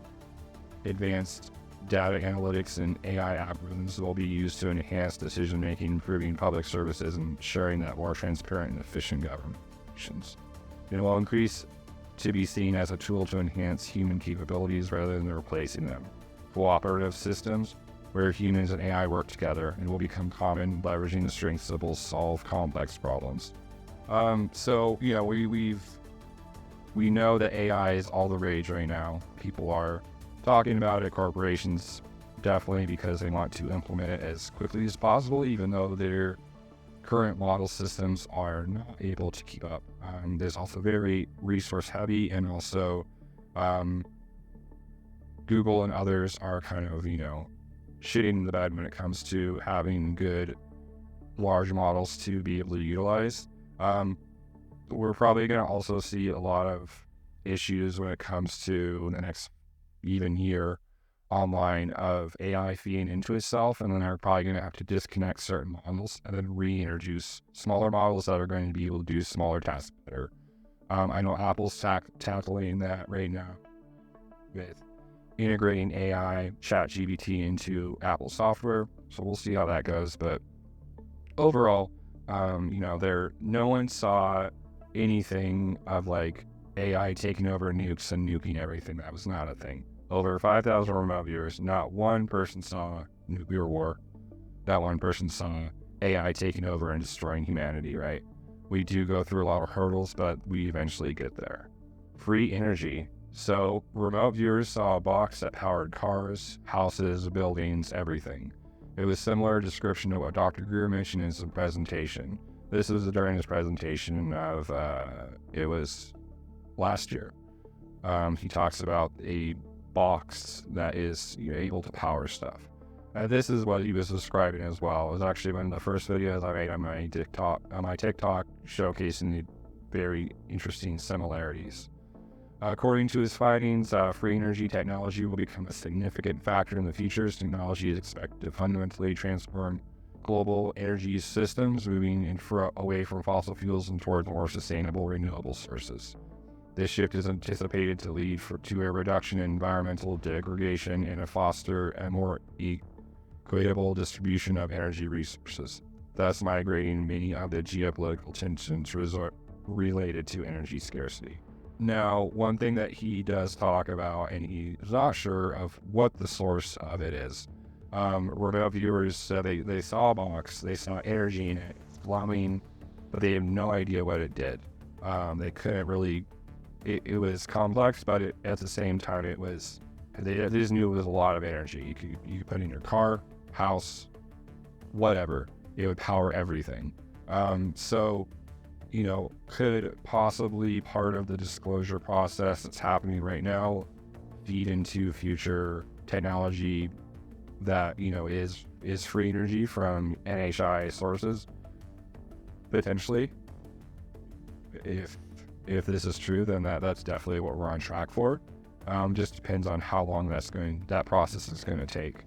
Advanced data analytics and AI algorithms will be used to enhance decision-making, improving public services, and ensuring that more transparent and efficient governments. It will increase to be seen as a tool to enhance human capabilities rather than replacing them. Cooperative systems, where humans and AI work together, and will become common, leveraging the strengths to both solve complex problems. So we know that AI is all the rage right now. People are talking about it, corporations definitely, because they want to implement it as quickly as possible, even though their current model systems are not able to keep up. There's also very resource heavy, and also Google and others are kind of, shitting in the bed when it comes to having good large models to be able to utilize. We're probably going to also see a lot of issues when it comes to the next even year online of AI feeding into itself, and then they're probably going to have to disconnect certain models and then reintroduce smaller models that are going to be able to do smaller tasks better. I know Apple's tackling that right now with integrating AI, ChatGPT into Apple software, so we'll see how that goes. But overall, no one saw anything of like AI taking over nukes and nuking everything. That was not a thing. Over 5,000 remote viewers, not one person saw nuclear war. Not one person saw AI taking over and destroying humanity, right? We do go through a lot of hurdles, but we eventually get there. Free energy. So remote viewers saw a box that powered cars, houses, buildings, everything. It was similar description to what Dr. Greer mentioned in his presentation. This was during his presentation of, it was last year. He talks about a box that is able to power stuff. This is what he was describing as well. It was actually one of the first videos I made on my TikTok, showcasing the very interesting similarities. According to his findings, free energy technology will become a significant factor in the future. As technology is expected to fundamentally transform global energy systems, moving away from fossil fuels and towards more sustainable renewable sources. This shift is anticipated to lead to a reduction in environmental degradation and to foster a more equitable distribution of energy resources, thus migrating many of the geopolitical tensions related to energy scarcity. Now, one thing that he does talk about, and he's not sure of what the source of it is. Remote viewers said they saw a box, they saw energy in it, plumbing, but they have no idea what it did. They couldn't really. It was complex, but at the same time, they just knew it was a lot of energy. You could put in your car, house, whatever. It would power everything. So, could possibly part of the disclosure process that's happening right now feed into future technology that, is free energy from NHI sources? Potentially. If this is true, then that's definitely what we're on track for. Just depends on how long that process is going to take.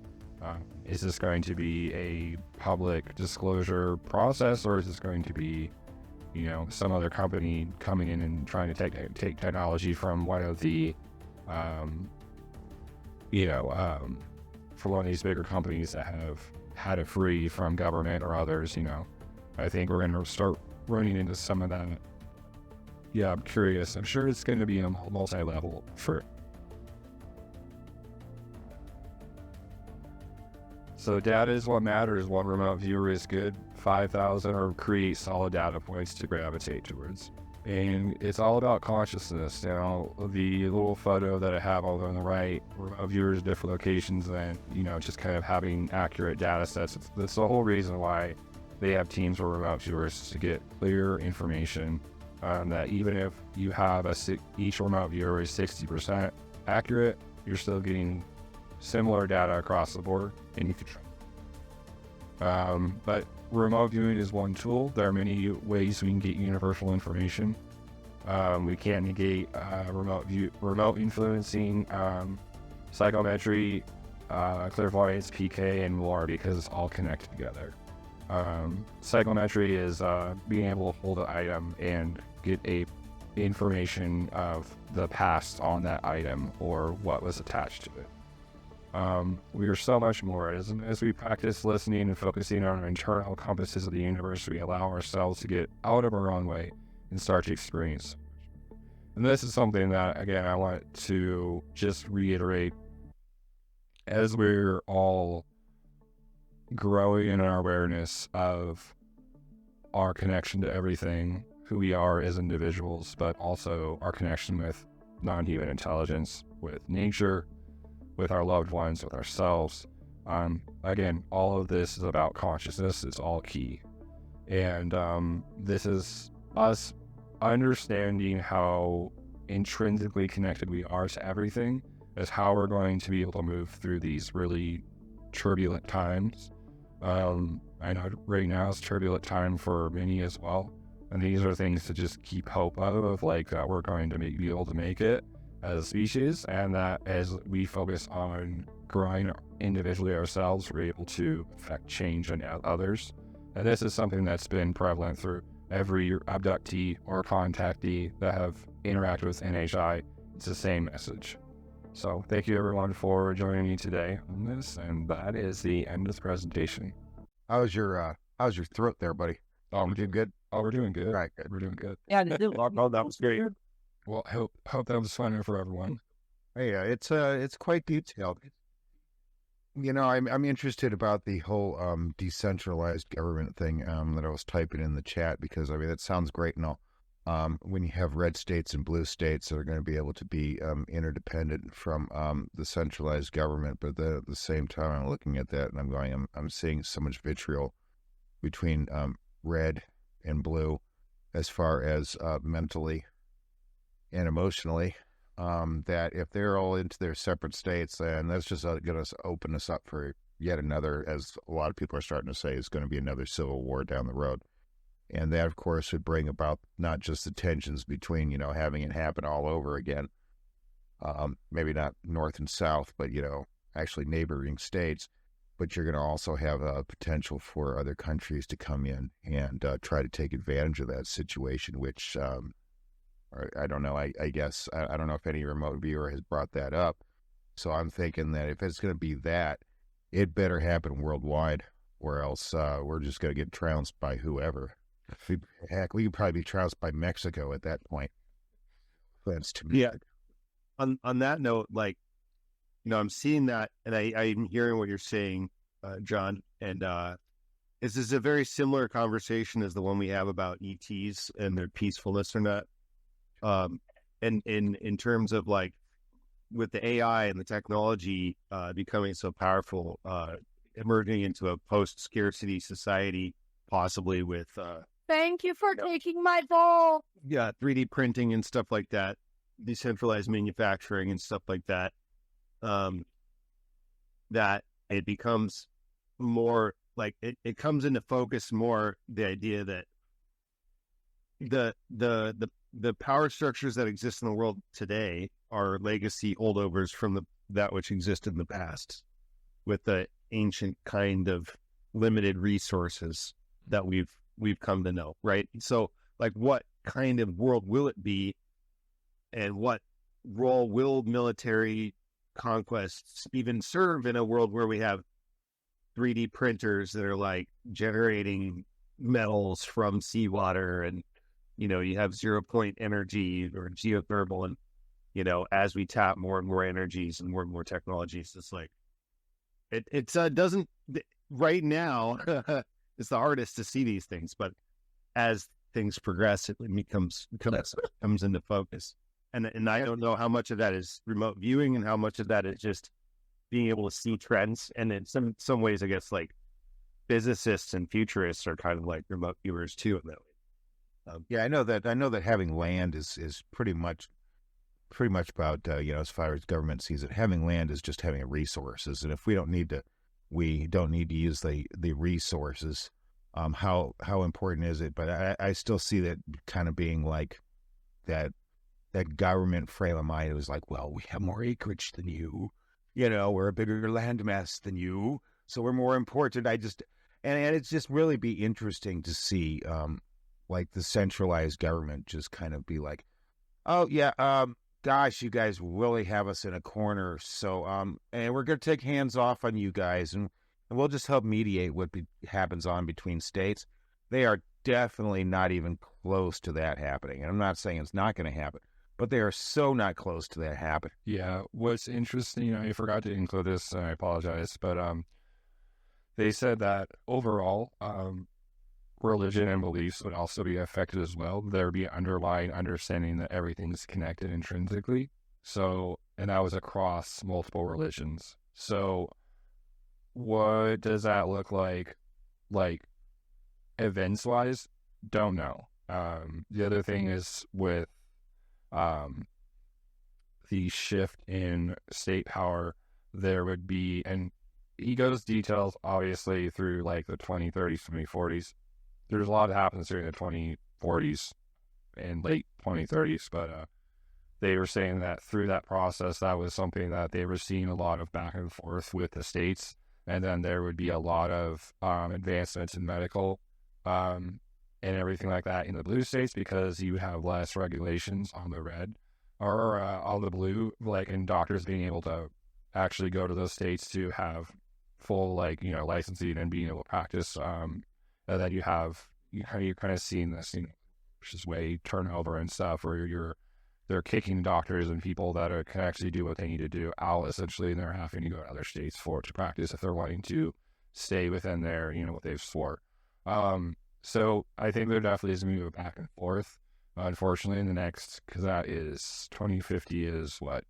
Is this going to be a public disclosure process, or is this going to be, some other company coming in and trying to take technology from one of the, for one of these bigger companies that have had it free from government or others? I think we're going to start running into some of that. Yeah, I'm curious. I'm sure it's going to be a multi-level for. So data is what matters. One remote viewer is good. 5,000 or create solid data points to gravitate towards. And it's all about consciousness. Now, the little photo that I have over on the right, remote viewers, different locations, and, just kind of having accurate data sets. That's the whole reason why they have teams for remote viewers, to get clear information. That even if you have each remote viewer is 60% accurate, you're still getting similar data across the board, and you can but remote viewing is one tool. There are many ways we can get universal information. We can't negate remote influencing, psychometry, clairvoyance, PK, and more, because it's all connected together. Psychometry is being able to hold an item and get information of the past on that item or what was attached to it. We are so much more. As we practice listening and focusing on our internal compasses of the universe, we allow ourselves to get out of our own way and start to experience. And this is something that, again, I want to just reiterate. As we're all growing in our awareness of our connection to everything, who we are as individuals, but also our connection with non-human intelligence, with nature, with our loved ones, with ourselves. Again, all of this is about consciousness. It's all key. And this is us understanding how intrinsically connected we are to everything, is how we're going to be able to move through these really turbulent times. I know right now it's turbulent time for many as well. And these are things to just keep hope of that we're going to be able to make it as a species, and that as we focus on growing individually ourselves, we're able to affect change in others. And this is something that's been prevalent through every abductee or contactee that have interacted with NHI. It's the same message. So thank you everyone for joining me today on this, and that is the end of the presentation. How's your throat there, buddy? Oh, we're doing good. Oh, we're doing good. Right, good. We're doing good. Yeah, Oh, that was great. Well, I hope that was fun for everyone. Hey, it's quite detailed. I'm interested about the whole decentralized government thing that I was typing in the chat, because that sounds great and all. When you have red states and blue states that are going to be able to be interdependent from the centralized government, but at the same time, I'm looking at that and I'm going, I'm seeing so much vitriol between red and blue, as far as mentally and emotionally, that if they're all into their separate states, then that's just going to open us up for yet another, as a lot of people are starting to say, is going to be another civil war down the road. And that, of course, would bring about not just the tensions between, having it happen all over again, maybe not North and South, but, actually neighboring states. But you're going to also have a potential for other countries to come in and try to take advantage of that situation, which I don't know. I guess I don't know if any remote viewer has brought that up. So I'm thinking that if it's going to be that, it better happen worldwide, or else we're just going to get trounced by whoever. Heck, we could probably be trounced by Mexico at that point. That's to me. Yeah. On that note, like, I'm seeing that, and I'm hearing what you're saying, John, and this is a very similar conversation as the one we have about ETs and their peacefulness or not. And in terms of, like, with the AI and the technology becoming so powerful, emerging into a post-scarcity society, possibly with thank you for taking my ball. Yeah, 3D printing and stuff like that, decentralized manufacturing and stuff like that. That it becomes more like it comes into focus more, the idea that the power structures that exist in the world today are legacy holdovers from that which existed in the past, with the ancient kind of limited resources that we've come to know, right? So, like, what kind of world will it be, and what role will military conquests even serve in a world where we have 3D printers that are, like, generating metals from seawater, and you have 0-point energy or geothermal, and as we tap more and more energies and more technologies, it's like it doesn't right now. It's the hardest to see these things, but as things progress, it comes into focus. And I don't know how much of that is remote viewing and how much of that is just being able to see trends. And in some ways, I guess, like, physicists and futurists are kind of like remote viewers too in that way. Yeah, I know that having land is pretty much about as far as government sees it, having land is just having resources, and if we don't need to use the resources, how important is it? But I still see that kind of being like that government frame of mind. It was like, well, we have more acreage than you, we're a bigger landmass than you, so we're more important. And it's just really be interesting to see, like, the centralized government just kind of be like, oh yeah, gosh, you guys really have us in a corner, so and we're going to take hands off on you guys, and we'll just help mediate what happens on between states. They are definitely not even close to that happening, and I'm not saying it's not going to happen, but they are so not close to that happening. Yeah, what's interesting, I forgot to include this, and I apologize, but they said that overall, religion and beliefs would also be affected as well. There would be underlying understanding that everything's connected intrinsically. So, and that was across multiple religions. So, what does that look like events-wise? Don't know. The other thing is with the shift in state power, there would be, and he goes details obviously through like the 2030s, 2040s. There's a lot that happens during the 2040s and late 2030s, but they were saying that through that process, that was something that they were seeing a lot of back and forth with the states, and then there would be a lot of advancements in medical and everything like that in the blue states, because you have less regulations on the red or on the blue, like, and doctors being able to actually go to those states to have full, like, licensing and being able to practice. And then you're kind of seeing this, which is way turnover and stuff, where they're kicking doctors and people that can actually do what they need to do out, essentially, and they're having to go to other states to practice if they're wanting to stay within their, what they've swore. So I think there definitely is going to be a back and forth, unfortunately, in the next, because that is 2050 is what,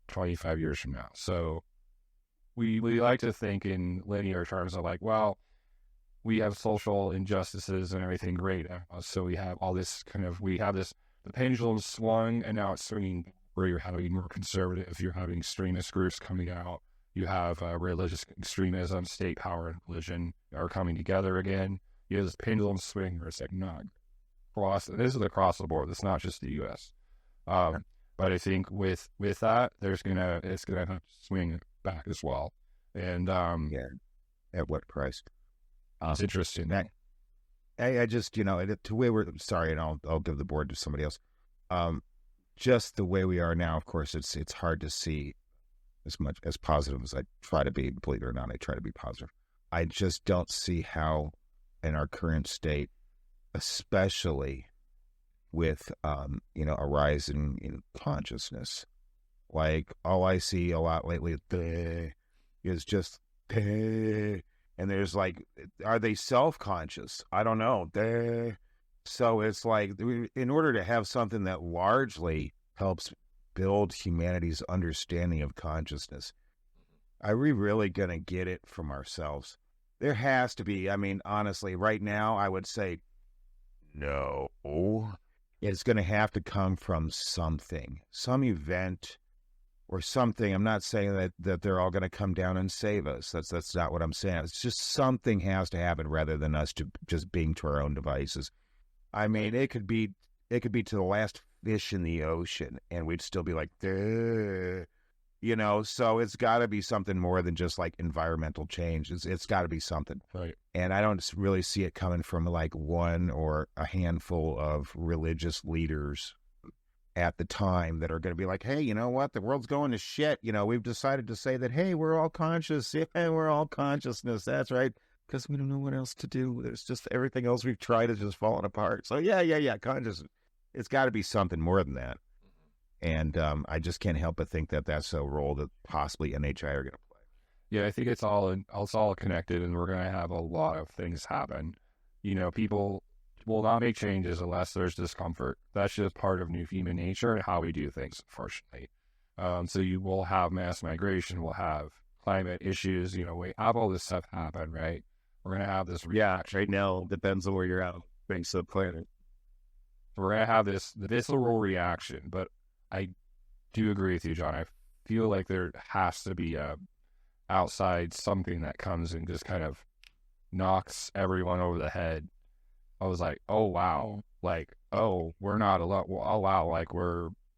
25 years from now. So we like to think in linear terms of like, well, we have social injustices and everything great. So we have all this the pendulum swung, and now it's swinging where you're having more conservative, you're having extremist groups coming out, You have religious extremism, state power, and religion are coming together again. You have this pendulum swing where it's like, no, this is across the board. It's not just the U.S. But I think with that, it's gonna have to swing back as well. And at what price? It's interesting. I just, to way we're sorry, and I'll give the board to somebody else. Just the way we are now, of course, it's hard to see as much as positive as I try to be. Believe it or not, I try to be positive. I just don't see how, in our current state, especially with a rise in consciousness, like all I see a lot lately is just, and there's like, are they self-conscious? I don't know. So it's like, in order to have something that largely helps build humanity's understanding of consciousness, are we really going to get it from ourselves? There has to be. I mean, honestly, right now, I would say no. It's going to have to come from something, some event or something. I'm not saying that they're all going to come down and save us. That's not what I'm saying. It's just something has to happen rather than us just being to our own devices. I mean, it could be to the last fish in the ocean, and we'd still be like, duh. So it's got to be something more than just like environmental change. It's got to be something. Right. And I don't really see it coming from like one or a handful of religious leaders at the time that are going to be like, hey, you know what? The world's going to shit. We've decided to say that, hey, we're all conscious. Yeah, we're all consciousness. That's right. Because we don't know what else to do. There's just everything else we've tried is just falling apart. So yeah, consciousness. It's got to be something more than that. And I just can't help but think that that's a role that possibly NHI are going to play. Yeah, I think it's all connected, and we're going to have a lot of things happen. People will not make changes unless there's discomfort. That's just part of new human nature and how we do things, unfortunately. So you will have mass migration, we'll have climate issues. We have all this stuff happen, right? We're going to have this reaction. Right now, depends on where you're at. Thanks to the planet. We're going to have this visceral reaction, but I do agree with you, John. I feel like there has to be a outside something that comes and just kind of knocks everyone over the head. I was like, oh, wow. Like, oh, we're not alone. Oh, wow. Like,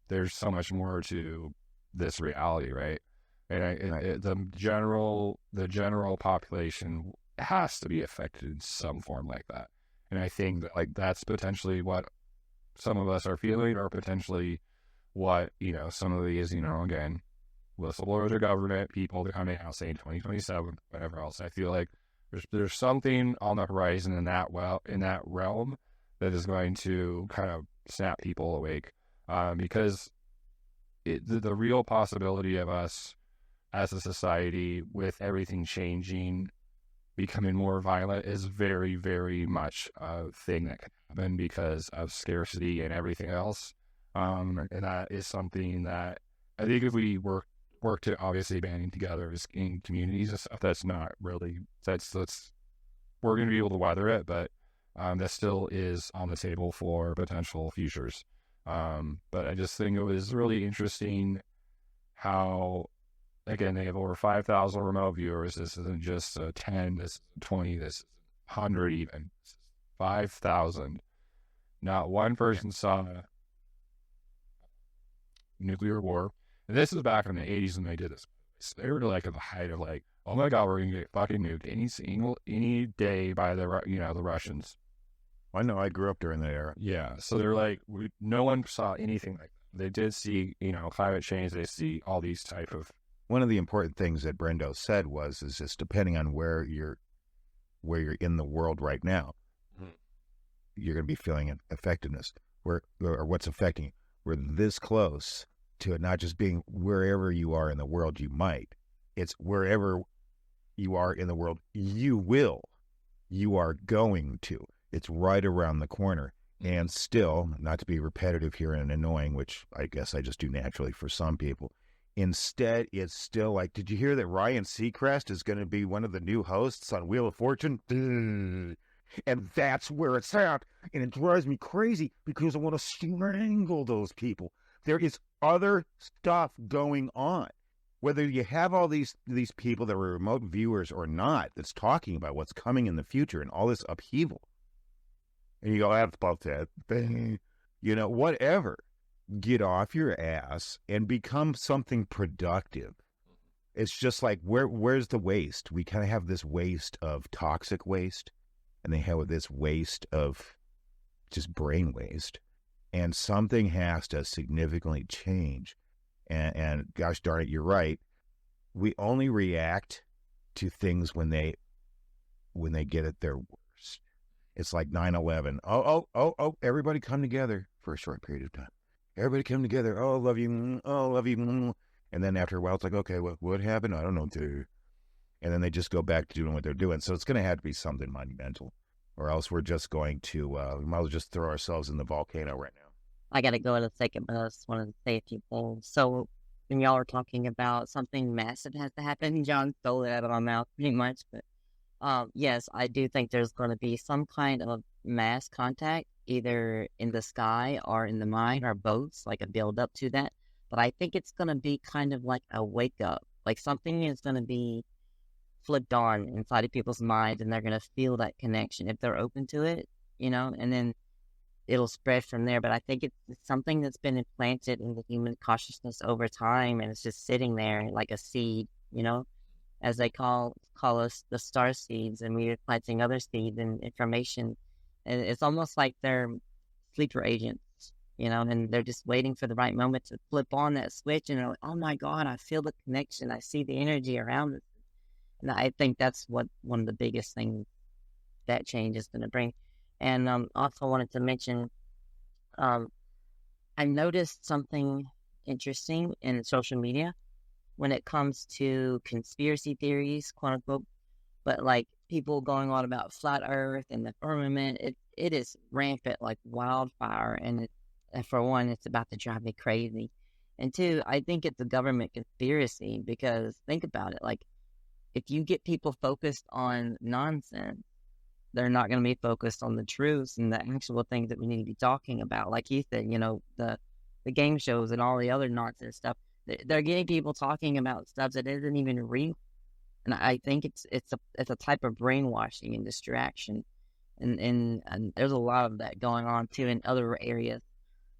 there's so much more to this reality, right? And the general population has to be affected in some form like that. And I think that, like, that's potentially what some of us are feeling, or potentially what, some of these, again, whistleblowers to government, people that coming out saying 2027, whatever else. I feel like there's something on the horizon in that realm that is going to kind of snap people awake, because the real possibility of us as a society, with everything changing, becoming more violent, is very, very much a thing that can happen because of scarcity and everything else. And that is something that I think if we work to obviously banding together as in communities and stuff, that's not really, we're going to be able to weather it, but that still is on the table for potential futures. But I just think it was really interesting how, again, they have over 5,000 remote viewers. This isn't just 10, this is 20, this is 100 even. 5,000. Not one person saw nuclear war. And this is back in the 80s when they did this. So they were like at the height of like, oh my God, we're going to get fucking nuked any day by the Russians. I know, I grew up during that era. Yeah. So they're like, no one saw anything like that. They did see, climate change. They see all these type of. One of the important things that Brendo said is just depending on where you're in the world right now, you're going to be feeling effectiveness. Or what's affecting you. We're this close to it not just being wherever you are in the world you might. It's wherever you are in the world you are going to. It's right around the corner. And still, not to be repetitive here and annoying, which I guess I just do naturally for some people, instead it's still like, did you hear that Ryan Seacrest is going to be one of the new hosts on Wheel of Fortune? And that's where it's at. And it drives me crazy because I want to strangle those people. There is other stuff going on. whether you have all these people that were remote viewers or not, that's talking about what's coming in the future and all this upheaval, and you go, that's about that, whatever. Get off your ass and become something productive. It's just like, where's the waste? We kind of have this waste of toxic waste, and they have this waste of just brain waste, and something has to significantly change. And gosh darn it, you're right. We only react to things when they get at their worst. It's like 9/11. Oh, everybody come together for a short period of time. Everybody come together. Oh, love you. Oh, love you. And then after a while, it's like, okay, what happened? I don't know. And then they just go back to doing what they're doing. So it's going to have to be something monumental, or else we're just going to, we might as well just throw ourselves in the volcano right now. I got to go in a second, but I just wanted to say a few things. So when y'all are talking about something massive has to happen, John stole it out of my mouth pretty much. But yes, I do think there's going to be some kind of mass contact, either in the sky or in the mind, or both, like a build up to that. But I think it's going to be kind of like a wake up, like something is going to be flipped on inside of people's minds, and they're going to feel that connection if they're open to it, and then it'll spread from there. But I think it's something that's been implanted in the human consciousness over time, and it's just sitting there like a seed, as they call us the star seeds, and we're planting other seeds and information. And it's almost like they're sleeper agents, and they're just waiting for the right moment to flip on that switch, and they're like, oh my God, I feel the connection. I see the energy around it. And I think that's what one of the biggest things that change is going to bring. And also wanted to mention, I noticed something interesting in social media when it comes to conspiracy theories, quote unquote, but like people going on about flat Earth and the firmament. It is rampant like wildfire, and for one, it's about to drive me crazy. And two, I think it's a government conspiracy, because think about it, like if you get people focused on nonsense, they're not going to be focused on the truths and the actual things that we need to be talking about. Like you said, the game shows and all the other nonsense stuff. They're getting people talking about stuff that isn't even real, and I think it's a type of brainwashing and distraction, and there's a lot of that going on too in other areas.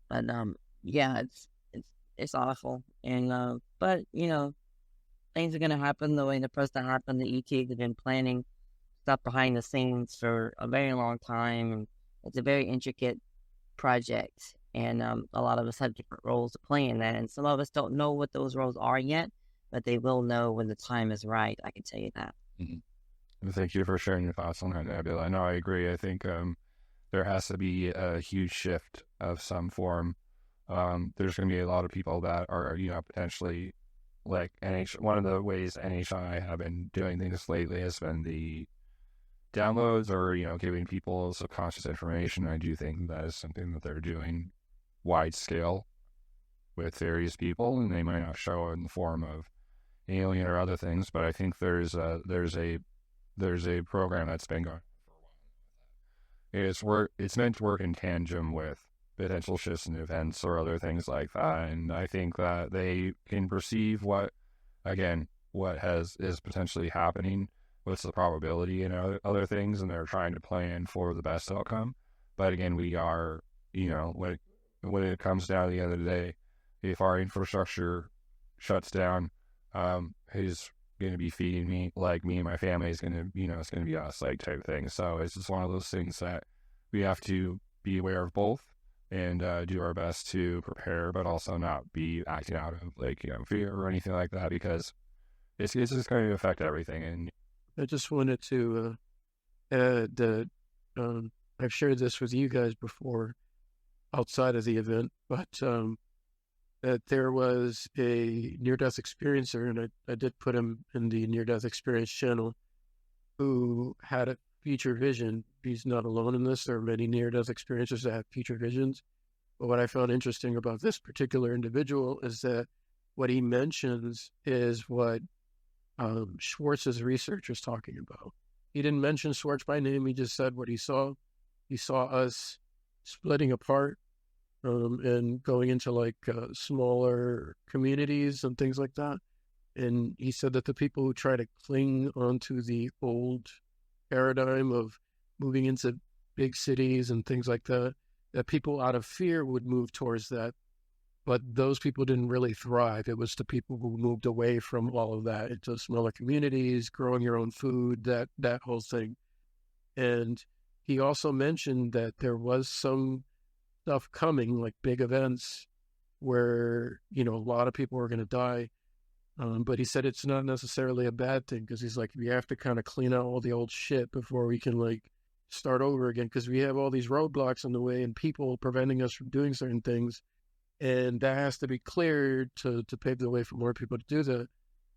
But yeah, it's awful, and but things are going to happen the way they're supposed to happen. The ETs have been planning stuff behind the scenes for a very long time, and it's a very intricate project, and a lot of us have different roles to play in that, and some of us don't know what those roles are yet, but they will know when the time is right. I can tell you that. Mm-hmm. Thank you for sharing your thoughts on that, Nebula. No, I agree. I think there has to be a huge shift of some form. There's going to be a lot of people that are, potentially like one of the ways NHI have been doing things lately has been the downloads, or, giving people subconscious information. I do think that is something that they're doing wide scale with various people, and they might not show in the form of alien or other things, but I think there's a program that's been going for a while. It's meant to work in tandem with potential shifts in events or other things like that, and I think that they can perceive what is potentially happening, what's the probability, and other things, and they're trying to plan for the best outcome. But again, we are, when it comes down to the end of the day, if our infrastructure shuts down, who's going to be feeding me? Like, me and my family is going to, it's going to be us, like, type thing. So it's just one of those things that we have to be aware of both, and do our best to prepare, but also not be acting out of fear or anything like that, because it's just going to affect everything. And I just wanted to add that I've shared this with you guys before outside of the event, but that there was a near-death experiencer, and I did put him in the near-death experience channel, who had a future vision. He's not alone in this. There are many near-death experiencers that have future visions. But what I found interesting about this particular individual is that what he mentions is what Schwartz's research was talking about. He didn't mention Schwartz by name. He just said what he saw. He saw us splitting apart and going into smaller communities and things like that. And he said that the people who try to cling onto the old paradigm of moving into big cities and things like that, that people out of fear would move towards that. But those people didn't really thrive. It was the people who moved away from all of that into smaller communities, growing your own food, that whole thing. And he also mentioned that there was some stuff coming, like big events where, a lot of people were going to die. But he said it's not necessarily a bad thing, because he's like, we have to kind of clean out all the old shit before we can start over again, because we have all these roadblocks in the way and people preventing us from doing certain things. And that has to be cleared to pave the way for more people to do that.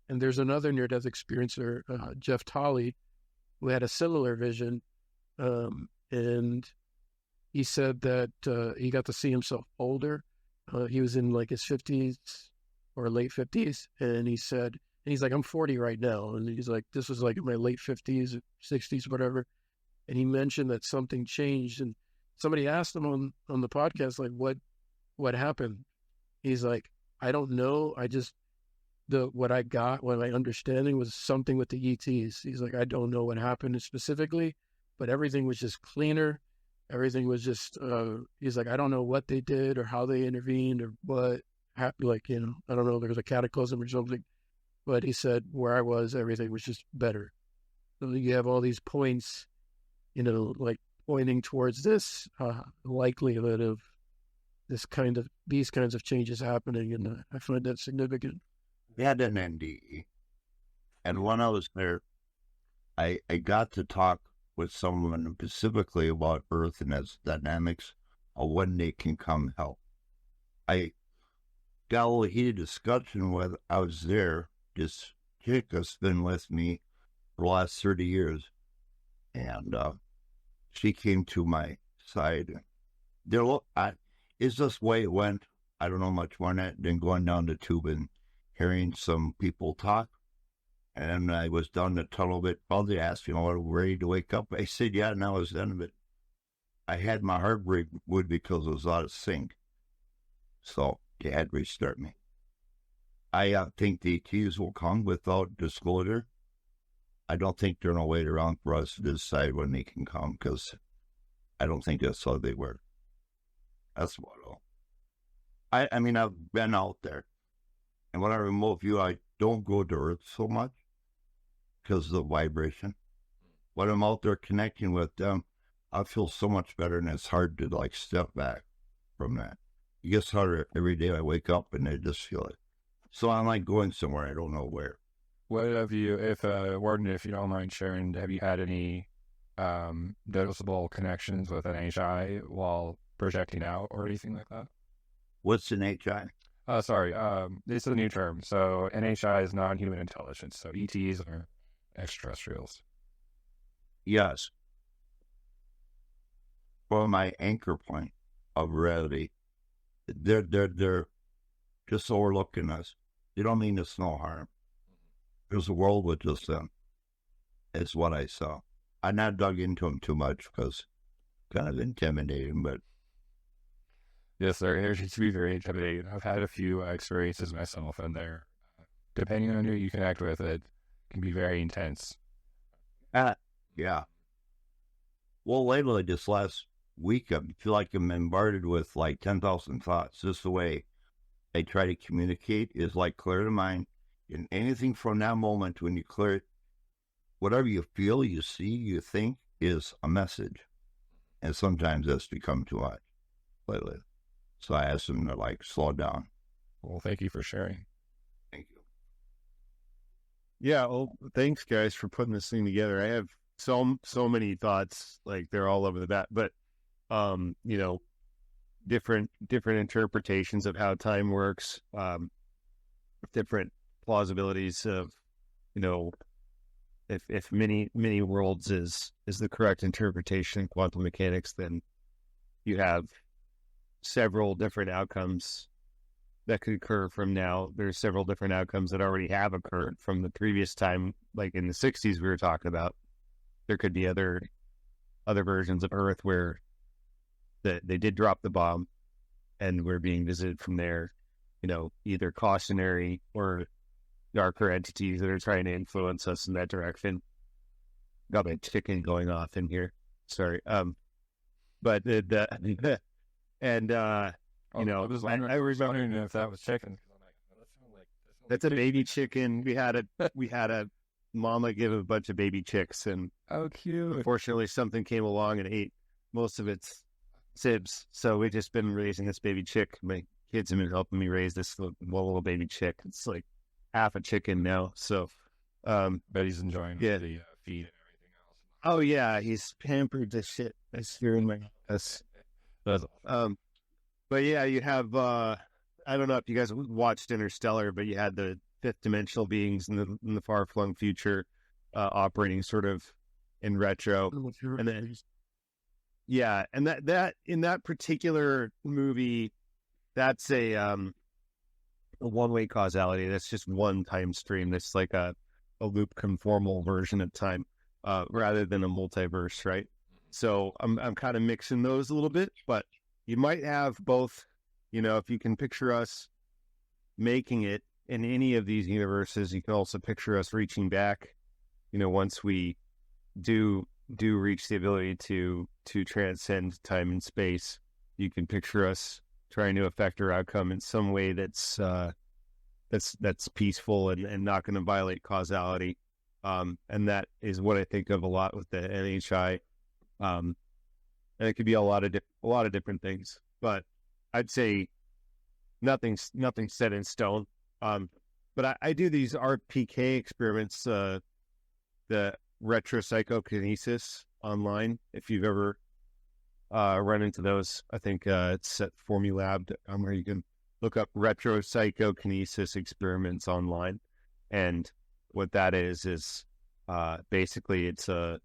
And there's another near-death experiencer, Jeff Tolley, who had a similar vision. And he said that he got to see himself older. He was in his 50s or late 50s. And he's like, I'm 40 right now. And he's like, this was in my late 50s, 60s, whatever. And he mentioned that something changed. And somebody asked him on the podcast, what happened? He's like, I don't know. What I got, what my understanding was something with the ETs. He's like, I don't know what happened specifically, but everything was just cleaner. Everything was just, he's like, I don't know what they did or how they intervened or what happened. I don't know, there was a cataclysm or something, but he said where I was, everything was just better. So you have all these points, pointing towards this likelihood of these kinds of changes happening, and I find that significant. We had an NDE, and when I was there, I got to talk with someone specifically about Earth and its dynamics of when they can come help. I got a little heated discussion when I was there. This chick has been with me for the last 30 years, and she came to my side. It's just the way it went. I don't know much more than that. Then going down the tube and hearing some people talk. And I was down the tunnel bit. Probably asked me, ready to wake up? I said, yeah, and I was done. But I had my heart break because it was out of sync. So they had to restart me. I think the ETs will come without disclosure. I don't think they're going to wait around for us to decide when they can come, because I don't think that's how they work. That's what I mean, I've been out there. And when I remote view, I don't go to Earth so much because of the vibration. When I'm out there connecting with them, I feel so much better, and it's hard to step back from that. It gets harder every day. I wake up and I just feel it. So I'm going somewhere, I don't know where. What have you, Warden, if you don't mind sharing, have you had any noticeable connections with NHI while projecting out or anything like that? What's an HI? Sorry, it's a new term. So NHI is non-human intelligence. So ETs are extraterrestrials. Yes. From my anchor point of reality, they're just overlooking us. They don't mean it's no harm. There's a world with just them. It's what I saw. I not dug into them too much because kind of intimidating, but yes, sir. It should be very intimidating. I've had a few experiences myself, and they're, depending on who you connect with, it can be very intense. Yeah. Well, lately, this last week, I feel like I'm bombarded with 10,000 thoughts. Just the way I try to communicate is clear the mind. And anything from that moment when you clear it, whatever you feel, you see, you think is a message. And sometimes that's become too much lately. So I asked them to slow down. Well, thank you for sharing. Thank you. Yeah, well, thanks guys for putting this thing together. I have so many thoughts, they're all over the bat, but different interpretations of how time works, different plausibilities of, if many worlds is the correct interpretation in quantum mechanics, then you have several different outcomes that could occur from now. There's several different outcomes that already have occurred from the previous time, in the 60s we were talking about. There could be other versions of Earth where they did drop the bomb and we're being visited from there, either cautionary or darker entities that are trying to influence us in that direction. Got my chicken going off in here. Sorry. But and you know, I was I wondering if that was chicken. That's a baby chicken. We had a mama give a bunch of baby chicks, and oh, cute. Unfortunately, something came along and ate most of its sibs. So we've just been raising this baby chick. My kids have been helping me raise this little baby chick. It's like half a chicken now. So, but he's enjoying the feed and everything else. Oh yeah, he's pampered the shit. That's here in my house. But yeah, you have. I don't know if you guys watched Interstellar, but you had the fifth dimensional beings in the far flung future, operating sort of in retro, and then and that in that particular movie, that's a one-way causality. That's just one time stream. That's like a loop conformal version of time, rather than a multiverse, right? So I'm kind of mixing those a little bit, but you might have both. You know, if you can picture us making it in any of these universes, you can also picture us reaching back. You know, once we do reach the ability to transcend time and space, you can picture us trying to affect our outcome in some way that's peaceful and not going to violate causality. And that is what I think of a lot with the NHI. And it could be a lot of different things, but I'd say nothing's set in stone. But I do these RPK experiments, the retropsychokinesis online. If you've ever run into those, I think it's at Formulab, where you can look up retropsychokinesis experiments online. And what that is basically it's a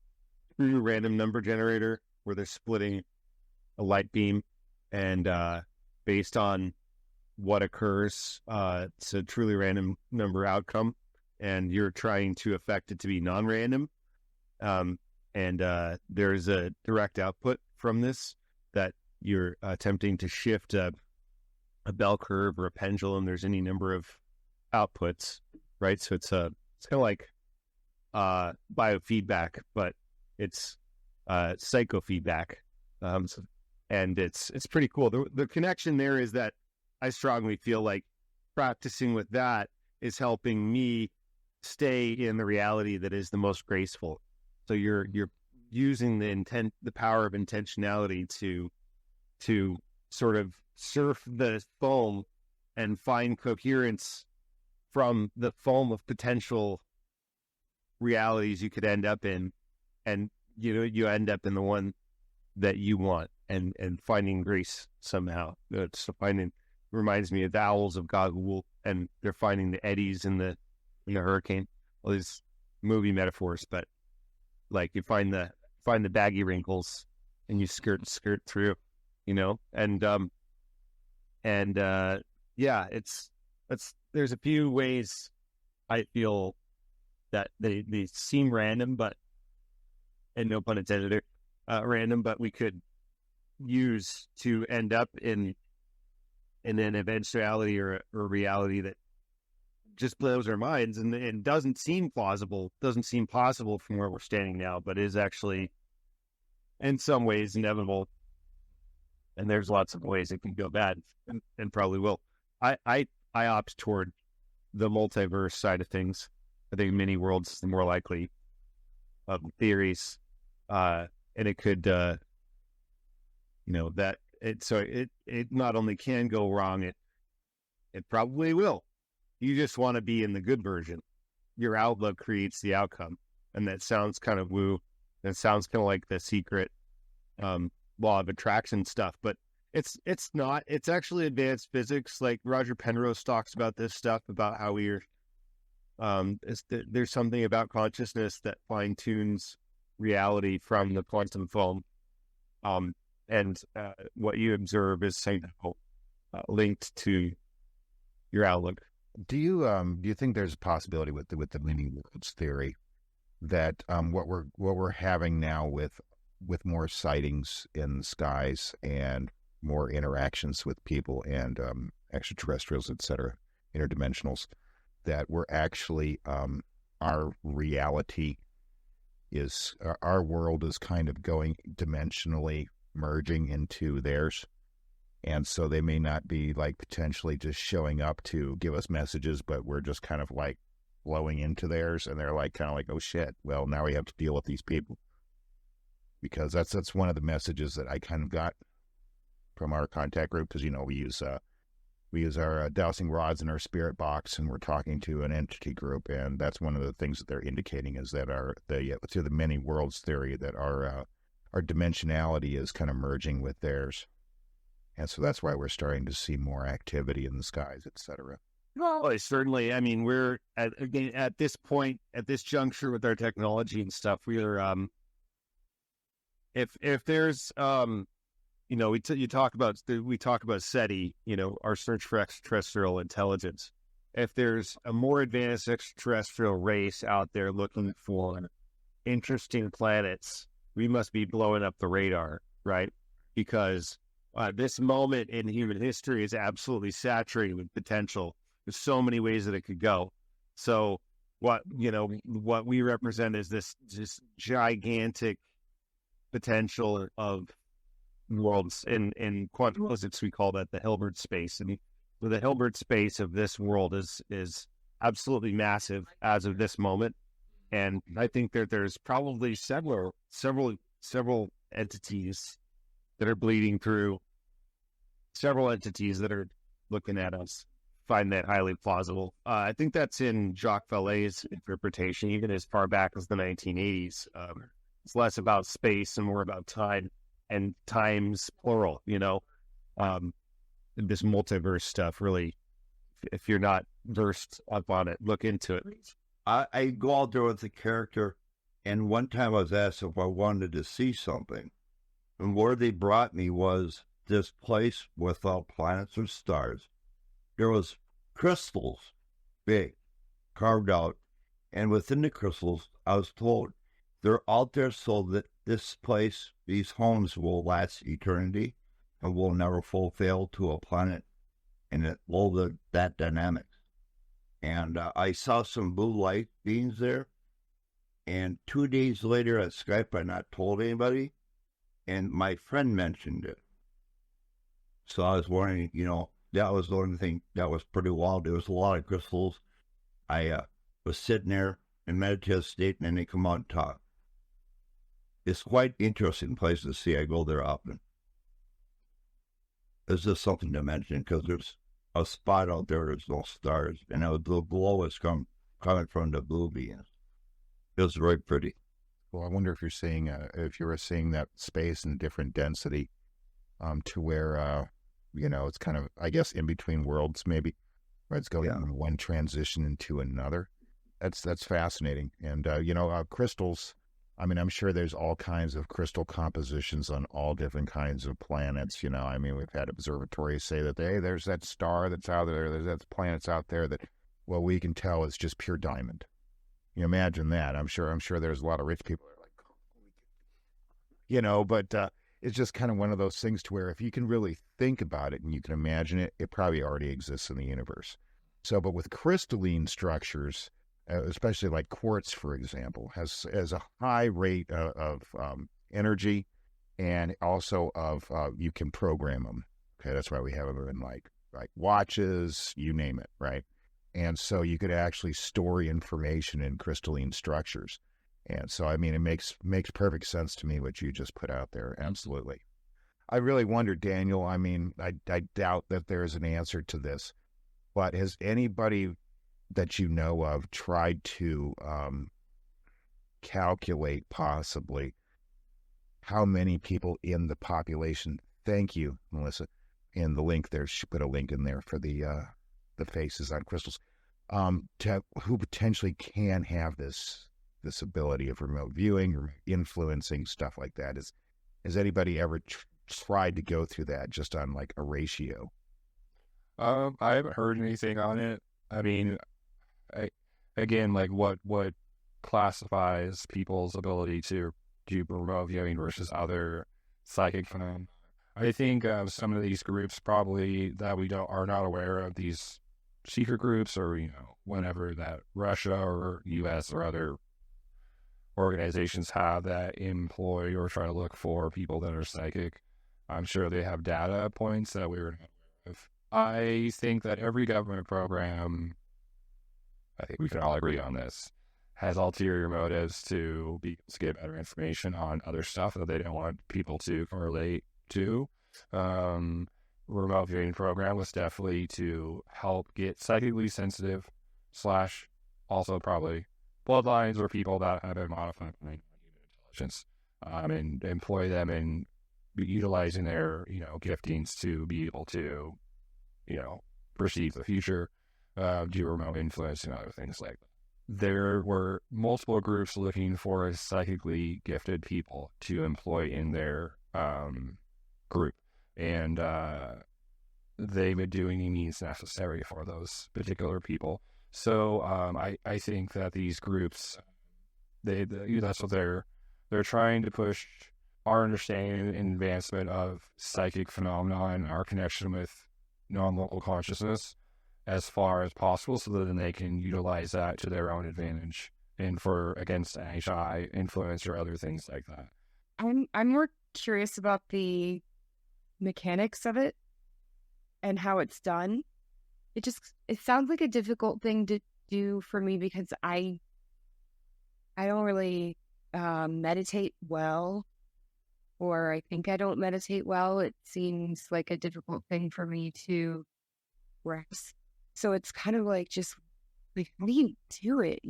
true random number generator where they're splitting a light beam, and based on what occurs, it's a truly random number outcome, and you're trying to affect it to be non-random. And there's a direct output from this that you're attempting to shift a bell curve or a pendulum. There's any number of outputs, right? So it's kind of like biofeedback, but it's psychofeedback. And it's pretty cool. The connection there is that I strongly feel like practicing with that is helping me stay in the reality that is the most graceful. So you're using the power of intentionality to sort of surf the foam and find coherence from the foam of potential realities you could end up in, and you end up in the one that you want, and finding grace somehow. So reminds me of the owls of Gagul, and they're finding the eddies in the hurricane. All these movie metaphors, but like you find the baggy wrinkles and you skirt through, and there's a few ways I feel that they seem random, and no pun intended, random, but we could use to end up in an eventuality or a reality that just blows our minds and doesn't seem plausible, doesn't seem possible from where we're standing now, but is actually in some ways inevitable. And there's lots of ways it can go bad, and probably will. I opt toward the multiverse side of things. I think many worlds is the more likely of theories, and it could, that it not only can go wrong, it probably will. You just want to be in the good version. Your outlook creates the outcome, and that sounds kind of woo. That sounds kind of like the secret law of attraction stuff, but it's not. It's actually advanced physics. Like Roger Penrose talks about this stuff, about how we're there's something about consciousness that fine tunes reality from the quantum foam, and what you observe is somehow linked to your outlook. Do you think there's a possibility with the many worlds theory that what we're having now with more sightings in the skies and more interactions with people and extraterrestrials, etc., interdimensionals, that we're actually our reality is our world is kind of going dimensionally merging into theirs. And so they may not be like potentially just showing up to give us messages, but we're just kind of like flowing into theirs, and they're like kind of like, oh shit, well now we have to deal with these people. Because that's one of the messages that I kind of got from our contact group, because we use our dowsing rods in our spirit box, and we're talking to an entity group, and that's one of the things that they're indicating is that through the many worlds theory, that our dimensionality is kind of merging with theirs. And so that's why we're starting to see more activity in the skies, etc. Well, certainly. I mean, we're at this point, at this juncture with our technology and stuff, we're if there's we talk about SETI, our search for extraterrestrial intelligence. If there's a more advanced extraterrestrial race out there looking for interesting planets, we must be blowing up the radar, right? Because this moment in human history is absolutely saturated with potential. There's so many ways that it could go. So what we represent is this gigantic potential of worlds. In quantum physics, we call that the Hilbert space. And the Hilbert space of this world is absolutely massive as of this moment. And I think that there's probably several entities that are bleeding through, several entities that are looking at us. Find that highly plausible. I think that's in Jacques Vallée's interpretation, even as far back as the 1980s. It's less about space and more about time, and times plural, this multiverse stuff. Really, if you're not versed up on it, look into it. I go out there with the character, and one time I was asked if I wanted to see something, and where they brought me was this place without planets or stars. There was crystals, big, carved out, and within the crystals, I was told they're out there so that this place, these homes, will last eternity and will never fulfill to a planet, and it will that dynamics. And I saw some blue light beings there, and 2 days later at Skype, I not told anybody, and my friend mentioned it. So I was wondering, that was the only thing that was pretty wild. There was a lot of crystals. I was sitting there in meditative state, and then they come out and talk. It's quite interesting place to see. I go there often. It's just something to mention, because there's a spot out there, there's no stars, and the glow is coming from the blue beings. It was very pretty. Well, I wonder if you were seeing that space in different density, to where it's kind of, I guess, in between worlds, maybe, where it's going from one transition into another. That's fascinating. And crystals. I mean, I'm sure there's all kinds of crystal compositions on all different kinds of planets. We've had observatories say that, hey, there's that star that's out there, there's that planets out there that, well, we can tell is just pure diamond. You imagine that. I'm sure there's a lot of rich people that are like, but it's just kind of one of those things to where if you can really think about it and you can imagine it, it probably already exists in the universe. So, but with crystalline structures, especially like quartz, for example, has a high rate of energy, and also of you can program them. Okay, that's why we have them in like watches, you name it, right? And so you could actually store information in crystalline structures. And so, I mean, it makes perfect sense to me what you just put out there. Absolutely. I really wonder, Daniel, I mean, I doubt that there's an answer to this, but has anybody that you know of tried to calculate possibly how many people in the population, thank you, Melissa, in the link there, she put a link in there for the faces on crystals, who potentially can have this ability of remote viewing or influencing, stuff like that. Has anybody ever tried to go through that just on like a ratio? I haven't heard anything on it. I mean, again, like what classifies people's ability to do remote viewing versus other psychic phenomena? I think some of these groups probably that are not aware of these secret groups or, whenever that Russia or U.S. or other organizations have that employ or try to look for people that are psychic. I'm sure they have data points that we were not aware of. I think that every government program, I think we can all agree on this, has ulterior motives to be able to get better information on other stuff that they don't want people to correlate to. Remote viewing program was definitely to help get psychically sensitive / also probably bloodlines or people that have been modified by human intelligence, and employ them in utilizing their, giftings to be able to, perceive the future, do remote influence and other things like that. There were multiple groups looking for psychically gifted people to employ in their group, and they would do any means necessary for those particular people. So I think that these groups, that's what they're trying to push our understanding and advancement of psychic phenomena and our connection with non-local consciousness as far as possible, so that then they can utilize that to their own advantage and against anti influence or other things like that. I'm more curious about the mechanics of it and how it's done. It sounds like a difficult thing to do for me because I don't really meditate well, or I think I don't meditate well. It seems like a difficult thing for me to grasp. So it's kind of like, just like, how do you do it,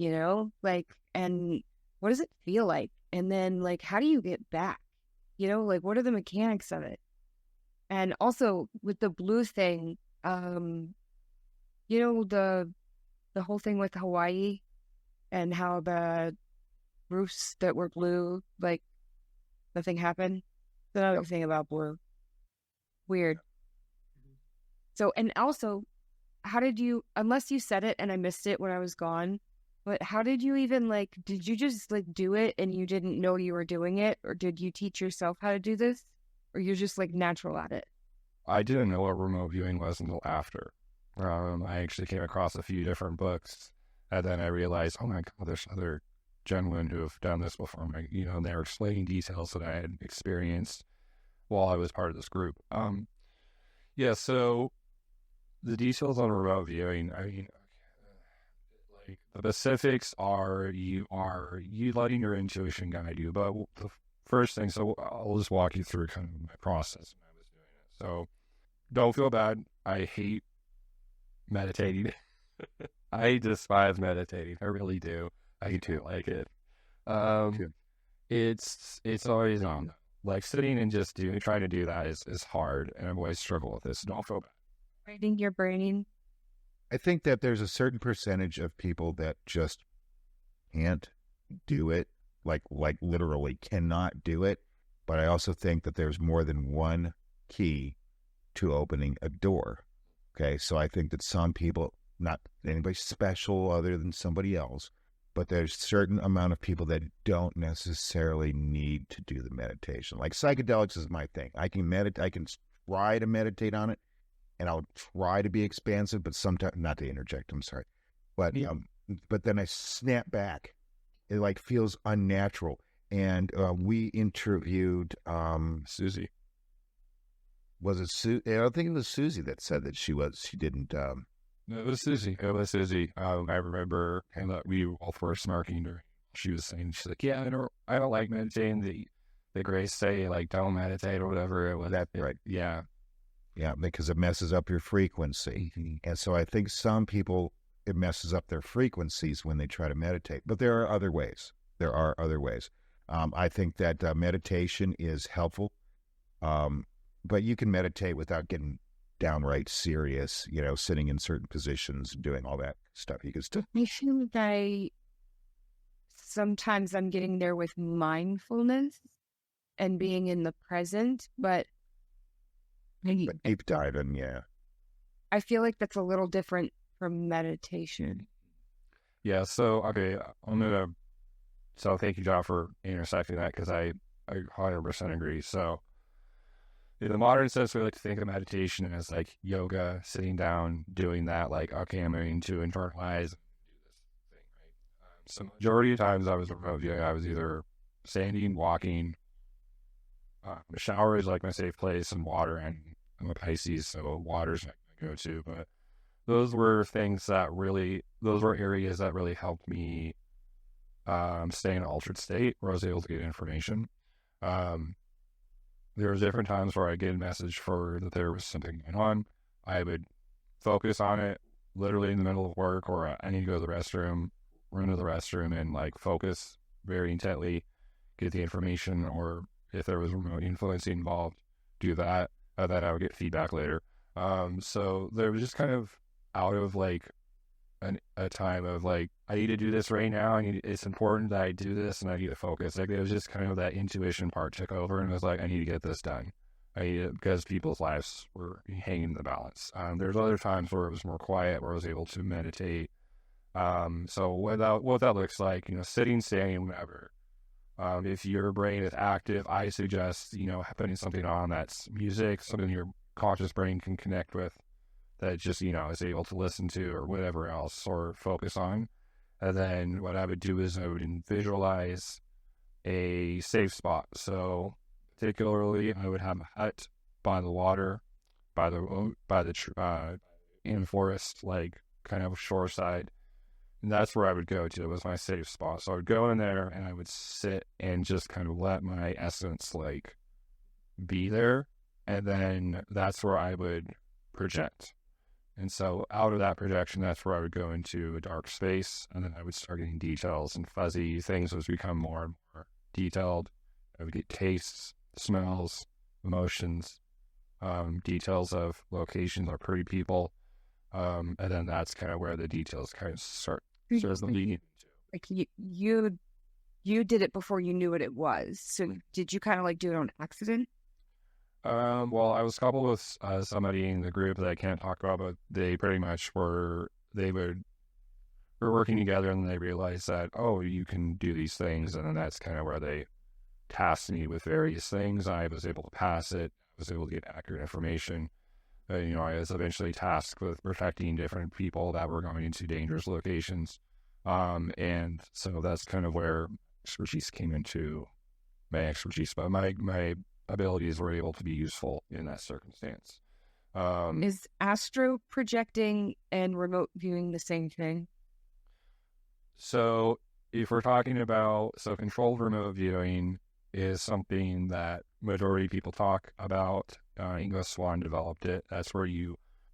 and what does it feel like? And then, like, how do you get back? What are the mechanics of it? And also with the blue thing, the whole thing with Hawaii and how the roofs that were blue, like, nothing happened. That's another thing about blue. Weird. So, and also, how did you, unless you said it and I missed it when I was gone, but how did you even, did you just, do it and you didn't know you were doing it? Or did you teach yourself how to do this? Or you're just, natural at it? I didn't know what remote viewing was until after. I actually came across a few different books, and then I realized, oh my God, there's other gentlemen who have done this before me, and they're explaining details that I had experienced while I was part of this group. So the details on remote viewing, the specifics are you letting your intuition guide you. But the first thing, so I'll just walk you through kind of my process when I was doing it. So don't feel bad. I hate meditating. I despise meditating. I really do. I do like it. It's always on. Sitting and just trying to do that is hard, and I've always struggled with this. Don't feel bad. Writing your brain. I think that there's a certain percentage of people that just can't do it, like literally cannot do it. But I also think that there's more than one key to opening a door. Okay, so I think that some people, not anybody special other than somebody else, but there's a certain amount of people that don't necessarily need to do the meditation. Like psychedelics is my thing. I can try to meditate on it, and I'll try to be expansive, but sometimes, not to interject, I'm sorry, but then I snap back. It feels unnatural. And we interviewed Susie. Was it I don't think it was Susie that said that she didn't. No, it was Susie. I remember, and we both were smirking during. She was saying, she's like, yeah, I don't like meditating. The Grace say, don't meditate or whatever it was. That's right. Yeah. Yeah, because it messes up your frequency. Mm-hmm. And so I think some people, it messes up their frequencies when they try to meditate. But there are other ways. I think that meditation is helpful. But you can meditate without getting downright serious, sitting in certain positions, doing all that stuff. You can still. I feel like sometimes I'm getting there with mindfulness and being in the present, but deep diving, yeah. I feel like that's a little different from meditation. Yeah, so, okay, so thank you, John, for intersecting that, because I 100% agree. So in the modern sense, we like to think of meditation as like yoga, sitting down, doing that. Like, okay, I'm going to internalize and do this thing, right? So majority of times I was remote viewing, I was either standing, walking. The shower is like my safe place, and water. And I'm a Pisces, so water's my go-to. But those were things that really, those were areas that really helped me stay in an altered state where I was able to get information. There was different times where I get a message for that there was something going on. I would focus on it literally in the middle of work, or I need to go to the restroom, run to the restroom and like focus very intently, get the information, or if there was remote influencing involved, do that. Then I would get feedback later. So there was just kind of out of like a time of like, I need to do this right now. It's important that I do this and I need to focus. Like it was just kind of that intuition part took over and it was like, I need to get this done. Because people's lives were hanging in the balance. There's other times where it was more quiet, where I was able to meditate. So what that looks like, sitting, standing, whatever. If your brain is active, I suggest, putting something on that's music, something your conscious brain can connect with, that just, is able to listen to or whatever else or focus on. And then what I would do is I would visualize a safe spot. So particularly, I would have a hut by the water, in forest, like kind of shore side. And that's where I would go to. It was my safe spot. So I would go in there and I would sit and just kind of let my essence like be there. And then that's where I would project. And so out of that projection, that's where I would go into a dark space. And then I would start getting details and fuzzy things as become more and more detailed. I would get tastes, smells, emotions, details of locations or pretty people. And then that's kind of where the details kind of start as the leading into. Like you did it before you knew what it was. So did you kind of like do it on accident? Well, I was coupled with somebody in the group that I can't talk about, but they pretty much were working together, and they realized that, oh, you can do these things, and then that's kind of where they tasked me with various things. I was able to pass it. I was able to get accurate information. I was eventually tasked with protecting different people that were going into dangerous locations. And so that's kind of where expertise came into my expertise, but my abilities were able to be useful in that circumstance. Is astro projecting and remote viewing the same thing? So if we're talking about, controlled remote viewing is something that majority of people talk about. Ingo Swan developed it. That's where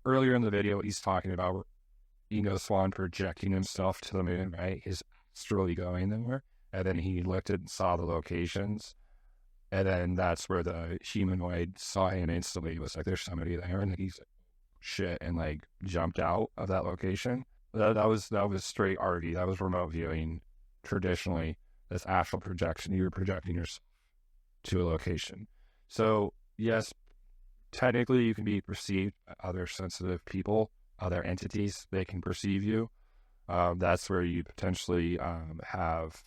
earlier in the video, he's talking about Ingo Swan projecting himself to the moon, right? He's astrally going there. And then he looked and saw the locations. And then that's where the humanoid saw him instantly. It was like, there's somebody there. And he's like, shit, and like jumped out of that location. That was straight RV. That was remote viewing traditionally. That's astral projection. You were projecting yourself to a location. So yes, technically you can be perceived by other sensitive people, other entities. They can perceive you. That's where you potentially have,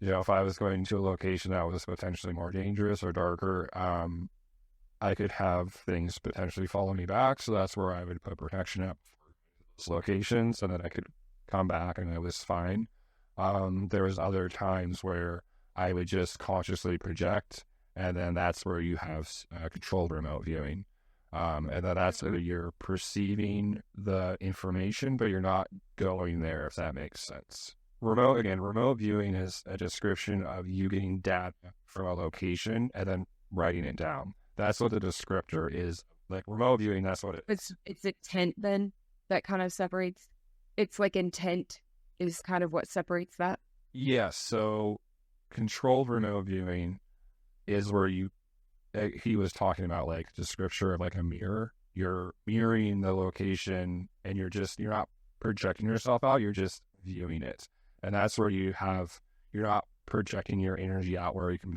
if I was going to a location that was potentially more dangerous or darker, I could have things potentially follow me back. So that's where I would put protection up for those locations, and then I could come back and I was fine. There was other times where I would just consciously project, and then that's where you have controlled remote viewing. And then that's where you're perceiving the information, but you're not going there, if that makes sense. Remote viewing is a description of you getting data from a location and then writing it down. That's what the descriptor is. Like remote viewing, that's what it is. It's intent then that kind of separates. It's like intent is kind of what separates that. Yes. So controlled remote viewing is where he was talking about like the scripture of like a mirror. You're mirroring the location and you're not projecting yourself out. You're just viewing it. And that's where you're not projecting your energy out where you can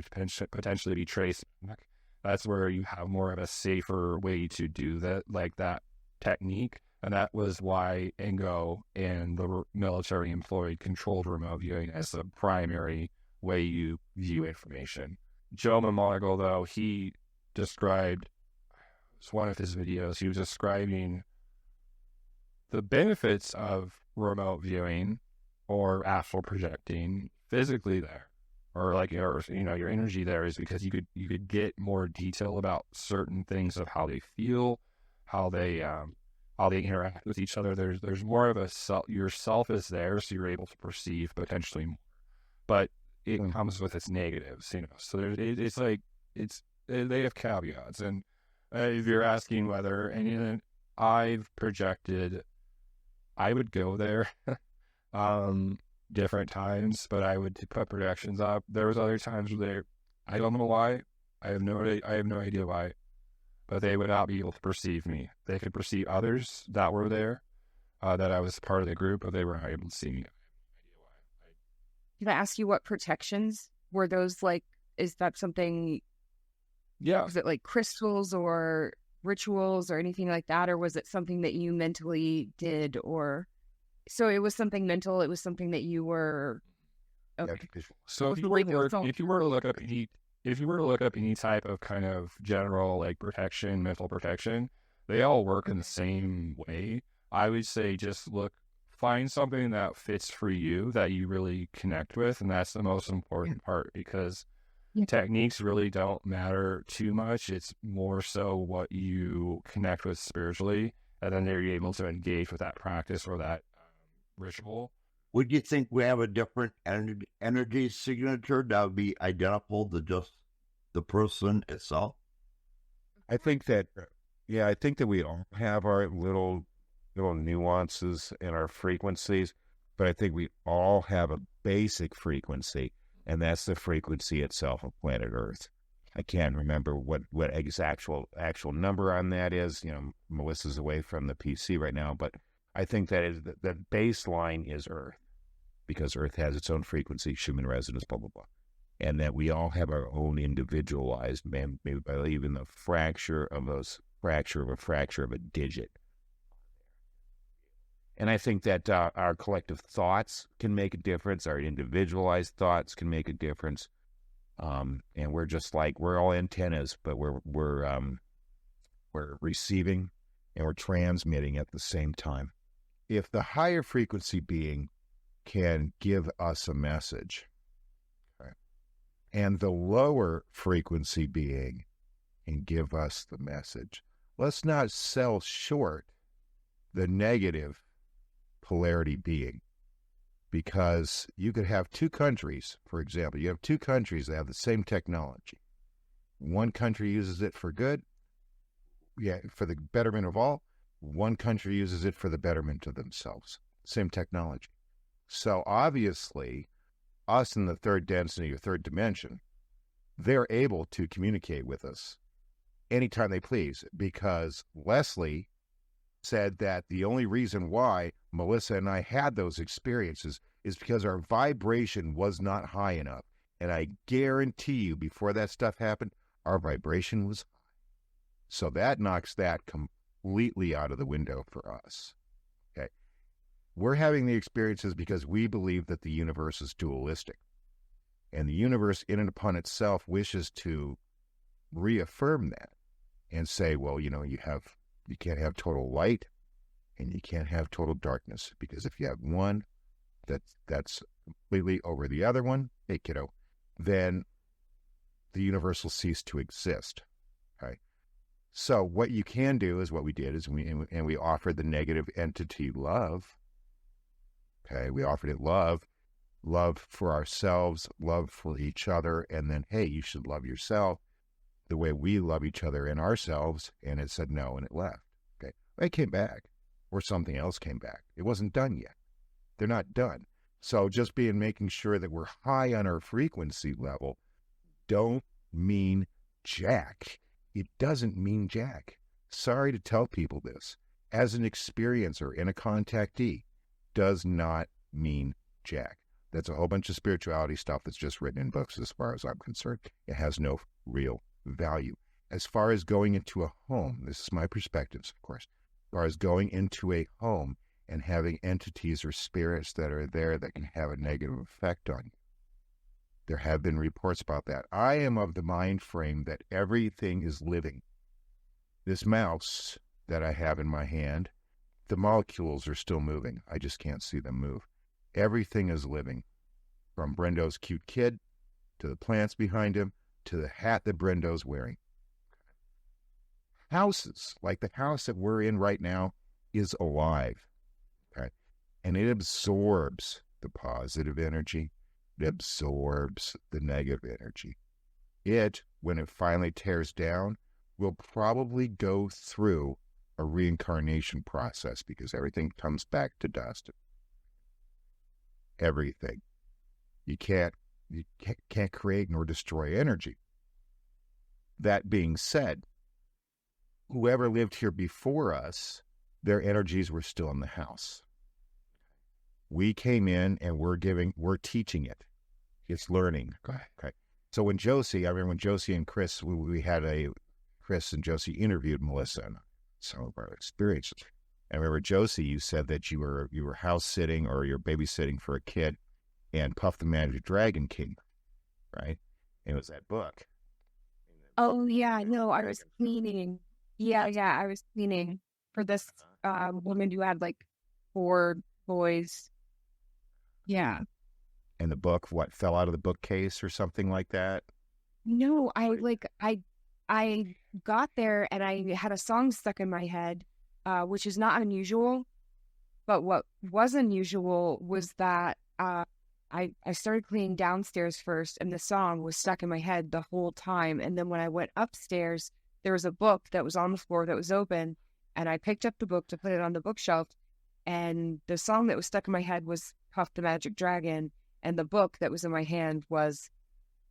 potentially be traced back. That's where you have more of a safer way to do that, like that technique. And that was why Ingo and the military employed controlled remote viewing as the primary way you view information. Joe Mamonigal, though, he described, it's one of his videos, he was describing the benefits of remote viewing or astral projecting physically there, or like, or, you know, your energy there, is because you could get more detail about certain things of how they feel, how they interact with each other. There's more of a yourself is there, so you're able to perceive potentially more, but it comes with its negatives, you know. So they have caveats, and if you're asking whether, and I've projected, I would go there different times, but I would put projections up. There was other times where I don't know why, I have no idea why, but they would not be able to perceive me. They could perceive others that were there, that I was part of the group, but they were not able to see me. Can I ask you what protections were those? Like, is that something? Yeah. Was it like crystals or rituals or anything like that, or was it something that you mentally did? Or so it was something mental. It was something that you were. Okay. So if you were to look up any type of kind of general like protection, mental protection, they all work in the same way. I would say just find something that fits for you, that you really connect with, and that's the most important part, because techniques really don't matter too much. It's more so what you connect with spiritually, and then you're able to engage with that practice or that ritual. Would you think we have a different energy signature that would be identical to just the person itself? I think that we all have our little nuances in our frequencies, but I think we all have a basic frequency, and that's the frequency itself of planet Earth. I can't remember what actual number on that is. You know, Melissa's away from the PC right now, but I think that baseline is Earth, because Earth has its own frequency, Schumann resonance, blah, blah, blah. And that we all have our own individualized, maybe by even the fracture of a digit. And I think that our collective thoughts can make a difference. Our individualized thoughts can make a difference. And we're just like, we're all antennas, but we're receiving and we're transmitting at the same time. If the higher frequency being can give us a message, okay, and the lower frequency being can give us the message, let's not sell short the negative polarity being, because you could have two countries, for example, you have two countries that have the same technology. One country uses it for good, for the betterment of all. One country uses it for the betterment of themselves. Same technology. So obviously, us in the third density or third dimension, they're able to communicate with us anytime they please, because Leslie said that the only reason why Melissa and I had those experiences is because our vibration was not high enough. And I guarantee you, before that stuff happened, our vibration was high. So that knocks that completely out of the window for us. Okay. We're having the experiences because we believe that the universe is dualistic. And the universe in and upon itself wishes to reaffirm that and say, well, you know, you can't have total light and you can't have total darkness, because if you have one that's completely over the other one, hey kiddo, then the universe will cease to exist. Okay. So what you can do is what we did is we offered the negative entity love. Okay. We offered it love for ourselves, love for each other. And then, hey, you should love yourself the way we love each other and ourselves. And it said no, and it left. Okay. It came back, or something else came back. It wasn't done yet. They're not done. So just making sure that we're high on our frequency level don't mean jack. It doesn't mean jack. Sorry to tell people this. As an experiencer and a contactee, does not mean jack. That's a whole bunch of spirituality stuff that's just written in books as far as I'm concerned. It has no real value. As far as going into a home, this is my perspectives, of course, as far as going into a home and having entities or spirits that are there that can have a negative effect on you, There have been reports about that. I am of the mind frame that everything is living. This mouse that I have in my hand, the molecules are still moving. I just can't see them move. Everything is living, from Brendo's cute kid to the plants behind him to the hat that Brendo's wearing. Houses, like the house that we're in right now, is alive. Okay? And it absorbs the positive energy. It absorbs the negative energy. It, when it finally tears down, will probably go through a reincarnation process because everything comes back to dust. Everything. You can't create nor destroy energy. That being said, whoever lived here before us, their energies were still in the house. We came in and we're teaching it. It's learning. Okay. So when Josie and Chris, Chris and Josie interviewed Melissa and some of our experiences. And remember, Josie, you said that you were house sitting or you're babysitting for a kid, and Puff the Magic Dragon came, right? It was that book. Oh yeah, no, I was cleaning. Yeah, I was cleaning for this woman who had like 4 boys. Yeah. And the book, what, fell out of the bookcase or something like that? No, I got there and I had a song stuck in my head, which is not unusual. But what was unusual was that I started cleaning downstairs first, and the song was stuck in my head the whole time. And then when I went upstairs, there was a book that was on the floor that was open, and I picked up the book to put it on the bookshelf. And the song that was stuck in my head was Puff the Magic Dragon, and the book that was in my hand was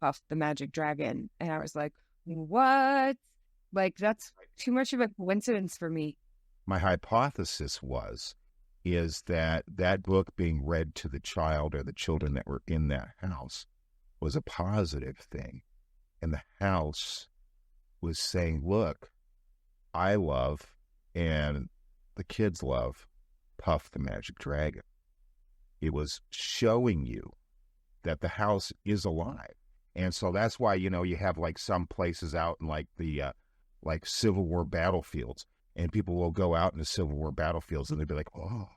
Puff the Magic Dragon. And I was like, what? Like, that's too much of a coincidence for me. My hypothesis is that book being read to the child or the children that were in that house was a positive thing. And the house was saying, look, I love and the kids love Puff the Magic Dragon. It was showing you that the house is alive. And so that's why, you have like some places out in like the like Civil War battlefields, and people will go out in the Civil War battlefields and they'll be like, oh,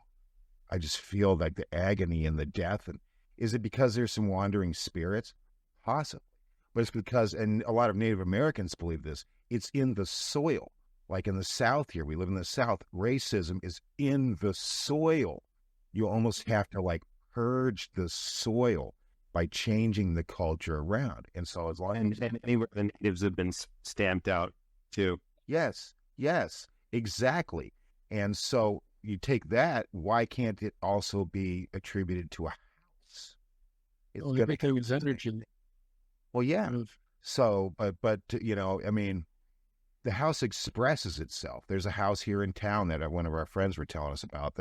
I just feel like the agony and the death. And is it because there's some wandering spirits? Possibly. But it's because, and a lot of Native Americans believe this, it's in the soil. Like in the South here, we live in the South, racism is in the soil. You almost have to like purge the soil by changing the culture around. And so as long as... And anywhere the natives have been stamped out too. Yes, exactly. And so you take that, why can't it also be attributed to a house? Everything is energy. Well, yeah. So, but I mean, the house expresses itself. There's a house here in town that one of our friends were telling us about.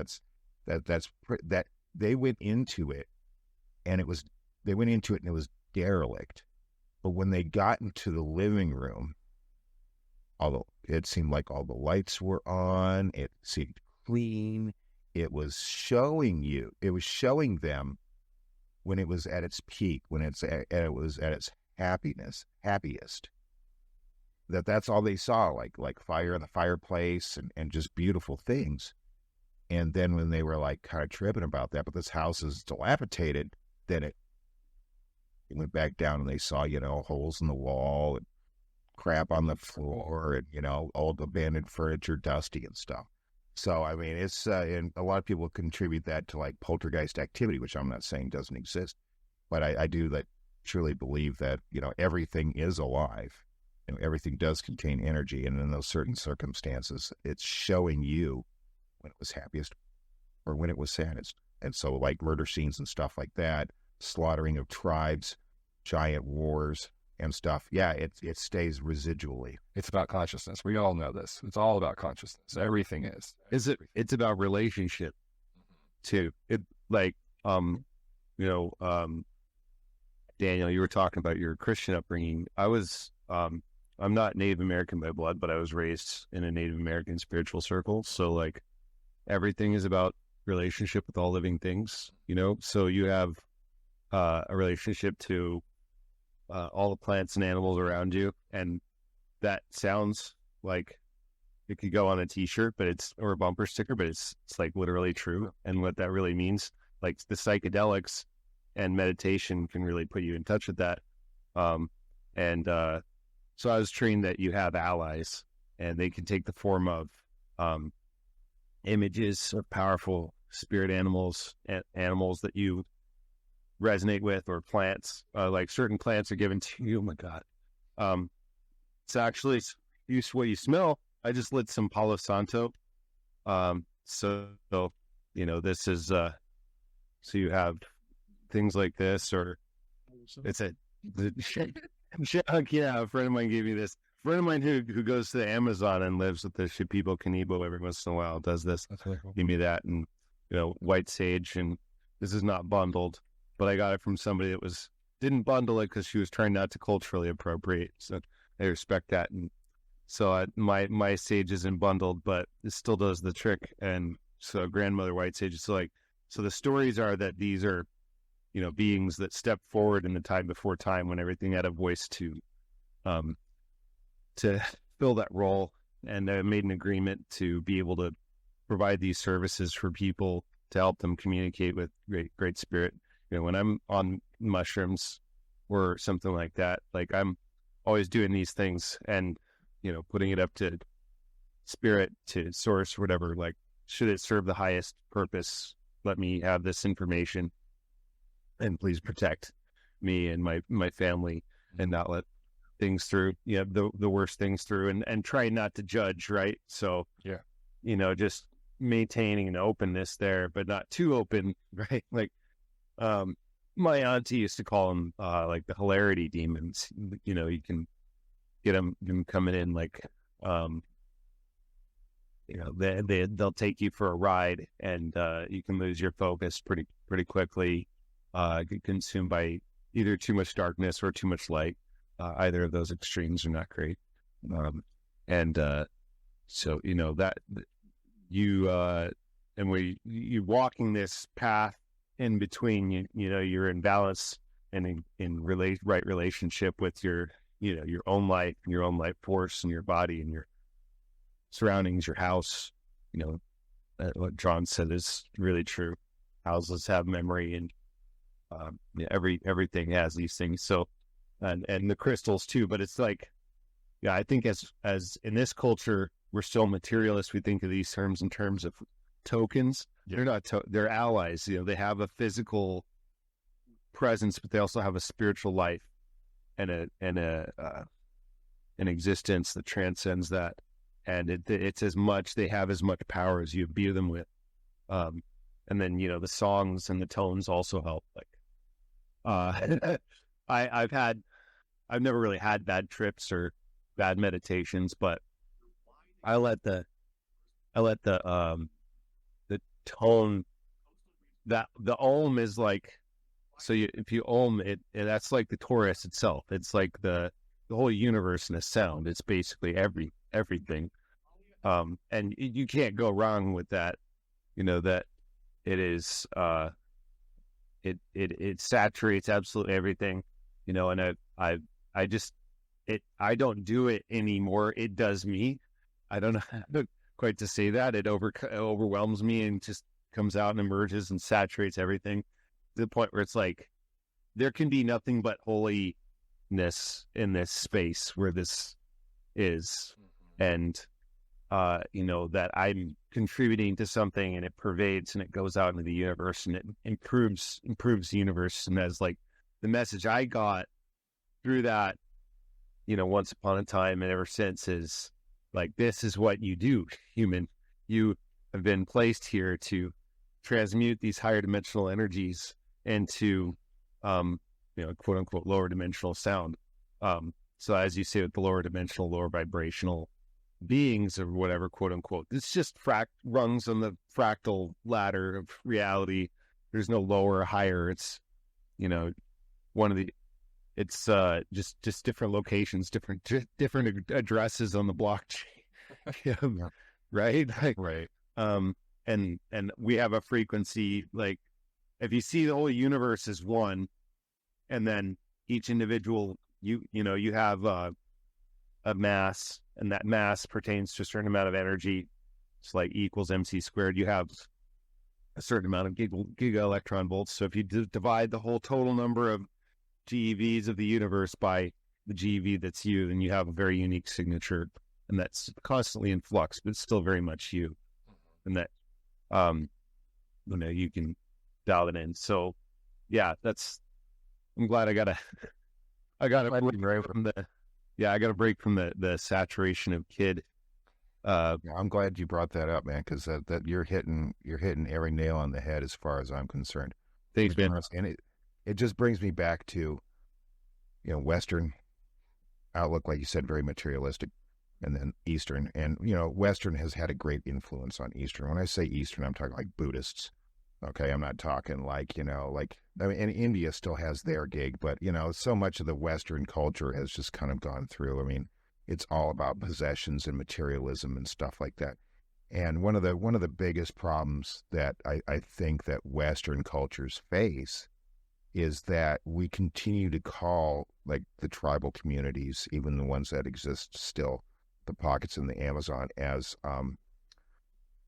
That they went into it, and it was derelict. But when they got into the living room, although it seemed like all the lights were on, it seemed clean. It was showing them when it was at its peak, when it was at its happiest. That's all they saw, like fire in the fireplace and just beautiful things. And then when they were like kind of tripping about that, but this house is dilapidated, then it went back down and they saw, holes in the wall and crap on the floor and, old abandoned furniture, dusty and stuff. So, I mean, it's, and a lot of people contribute that to like poltergeist activity, which I'm not saying doesn't exist, but I do truly believe that, everything is alive. Everything does contain energy. And in those certain circumstances, it's showing you when it was happiest or when it was saddest. And so like murder scenes and stuff like that, slaughtering of tribes, giant wars and stuff. Yeah, it stays residually. It's about consciousness. We all know this. It's all about consciousness. Everything is. It's about relationship too. Daniel, you were talking about your Christian upbringing. I'm not Native American by blood, but I was raised in a Native American spiritual circle. So like everything is about relationship with all living things, so you have a relationship to all the plants and animals around you. And that sounds like it could go on a t-shirt, or a bumper sticker, but it's like literally true. And what that really means, like the psychedelics and meditation can really put you in touch with that. So I was trained that you have allies, and they can take the form of images of powerful spirit animals, animals that you resonate with, or plants. Like certain plants are given to you. Oh my God. It's actually what you smell. I just lit some Palo Santo. So this is, so you have things like this, or it's a yeah, a friend of mine gave me this. A friend of mine who goes to the Amazon and lives with the Shipibo Kanibo every once in a while does this. Give me that, and white sage, and this is not bundled, but I got it from somebody that didn't bundle it because she was trying not to culturally appropriate. So I respect that, and so my sage isn't bundled, but it still does the trick. And so grandmother white sage is so the stories are that these are beings that step forward in the time before time, when everything had a voice to fill that role, and made an agreement to be able to provide these services for people to help them communicate with great spirit. When I'm on mushrooms or something like that, like I'm always doing these things and putting it up to spirit, to source, whatever. Like, should it serve the highest purpose, let me have this information, and please protect me and my family, and not let things through, the worst things through, and try not to judge, right? So, just maintaining an openness there, but not too open, right? Like, my auntie used to call them, like the hilarity demons. You can get them coming in like, they'll take you for a ride, and you can lose your focus pretty quickly. Get consumed by either too much darkness or too much light. Either of those extremes are not great. So that you're walking this path in between. You're in balance and in right relationship with your own life, and your own life force, and your body, and your surroundings, your house. What John said is really true. Houses have memory, and everything has these things. So, and the crystals too. But it's like, I think as in this culture, we're still materialists. We think of these terms in terms of tokens. They're not. They're allies. They have a physical presence, but they also have a spiritual life and an existence that transcends that. And it's they have as much power as you imbue them with. And then the songs and the tones also help. Like, I've never really had bad trips or bad meditations, but I let the tone, that the Om is like, so if you Om it, that's like the Taurus itself. It's like the whole universe in a sound. It's basically everything. And you can't go wrong with that. That it is, it saturates absolutely everything, and I don't do it anymore. It does me. I don't know how quite to say that. It overwhelms me and just comes out and emerges and saturates everything to the point where it's like, there can be nothing but holiness in this space where this is. And, that I'm contributing to something, and it pervades and it goes out into the universe, and it improves the universe. And as like the message I got through that, once upon a time and ever since, is like, this is what you do, human. You have been placed here to transmute these higher dimensional energies into, quote unquote, lower dimensional sound. So as you say, with the lower dimensional, lower vibrational beings, or whatever, quote unquote, it's just rungs on the fractal ladder of reality. There's no lower or higher. It's, it's just different locations, different addresses on the blockchain. Right? Right. And we have a frequency, like, if you see the whole universe as one, and then each individual, you have a mass, and that mass pertains to a certain amount of energy. It's like E equals mc squared. You have a certain amount of giga electron volts. So if you divide the whole total number of GeVs of the universe by the GeV that's you, then you have a very unique signature, and that's constantly in flux, but it's still very much you. And that, you can dial it in. So yeah, I'm glad I got a break from the saturation of kid. I'm glad you brought that up, man, because that you're hitting every nail on the head as far as I'm concerned. Thanks, man. And it just brings me back to, Western outlook, like you said, very materialistic, and then Eastern. And, Western has had a great influence on Eastern. When I say Eastern, I'm talking like Buddhists. Okay, I'm not talking and India still has their gig, but, so much of the Western culture has just kind of gone through. I mean, it's all about possessions and materialism and stuff like that. And one of the biggest problems that I think that Western cultures face is that we continue to call, like, the tribal communities, even the ones that exist still, the pockets in the Amazon, as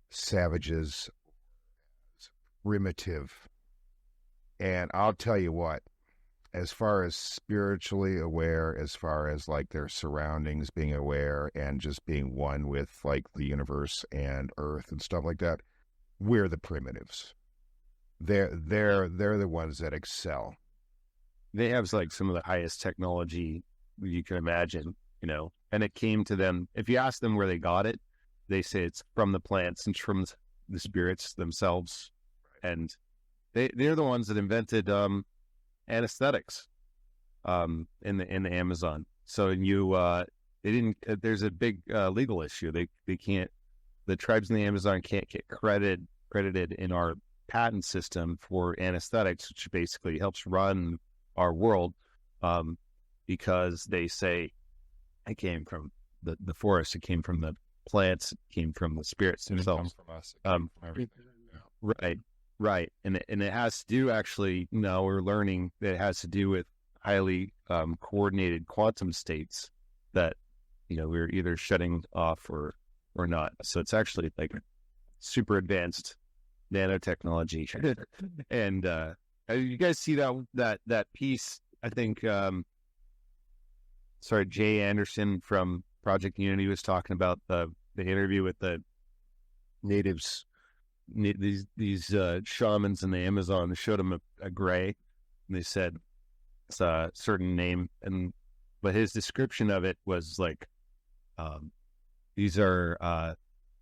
savages, primitive. And I'll tell you what, as far as spiritually aware, as far as like their surroundings, being aware and just being one with like the universe and Earth and stuff like that, we're the primitives. They're the ones that excel. They have like some of the highest technology you can imagine, and it came to them. If you ask them where they got it, they say it's from the plants and from the spirits themselves. And they're the ones that invented anesthetics in the Amazon. So there's a big legal issue. They can't, the tribes in the Amazon can't get credited in our patent system for anesthetics, which basically helps run our world, because they say it came from the forest, it came from the plants, it came from the spirits themselves. It comes from us. It came from everything. Right. And it has to do, actually, now we're learning that it has to do with highly coordinated quantum states that, we're either shutting off or not. So it's actually like super advanced nanotechnology. And you guys see that piece, I think, Jay Anderson from Project Unity was talking about the interview with the natives, these shamans in the Amazon. They showed him a gray, and they said it's a certain name, but his description of it was like, these are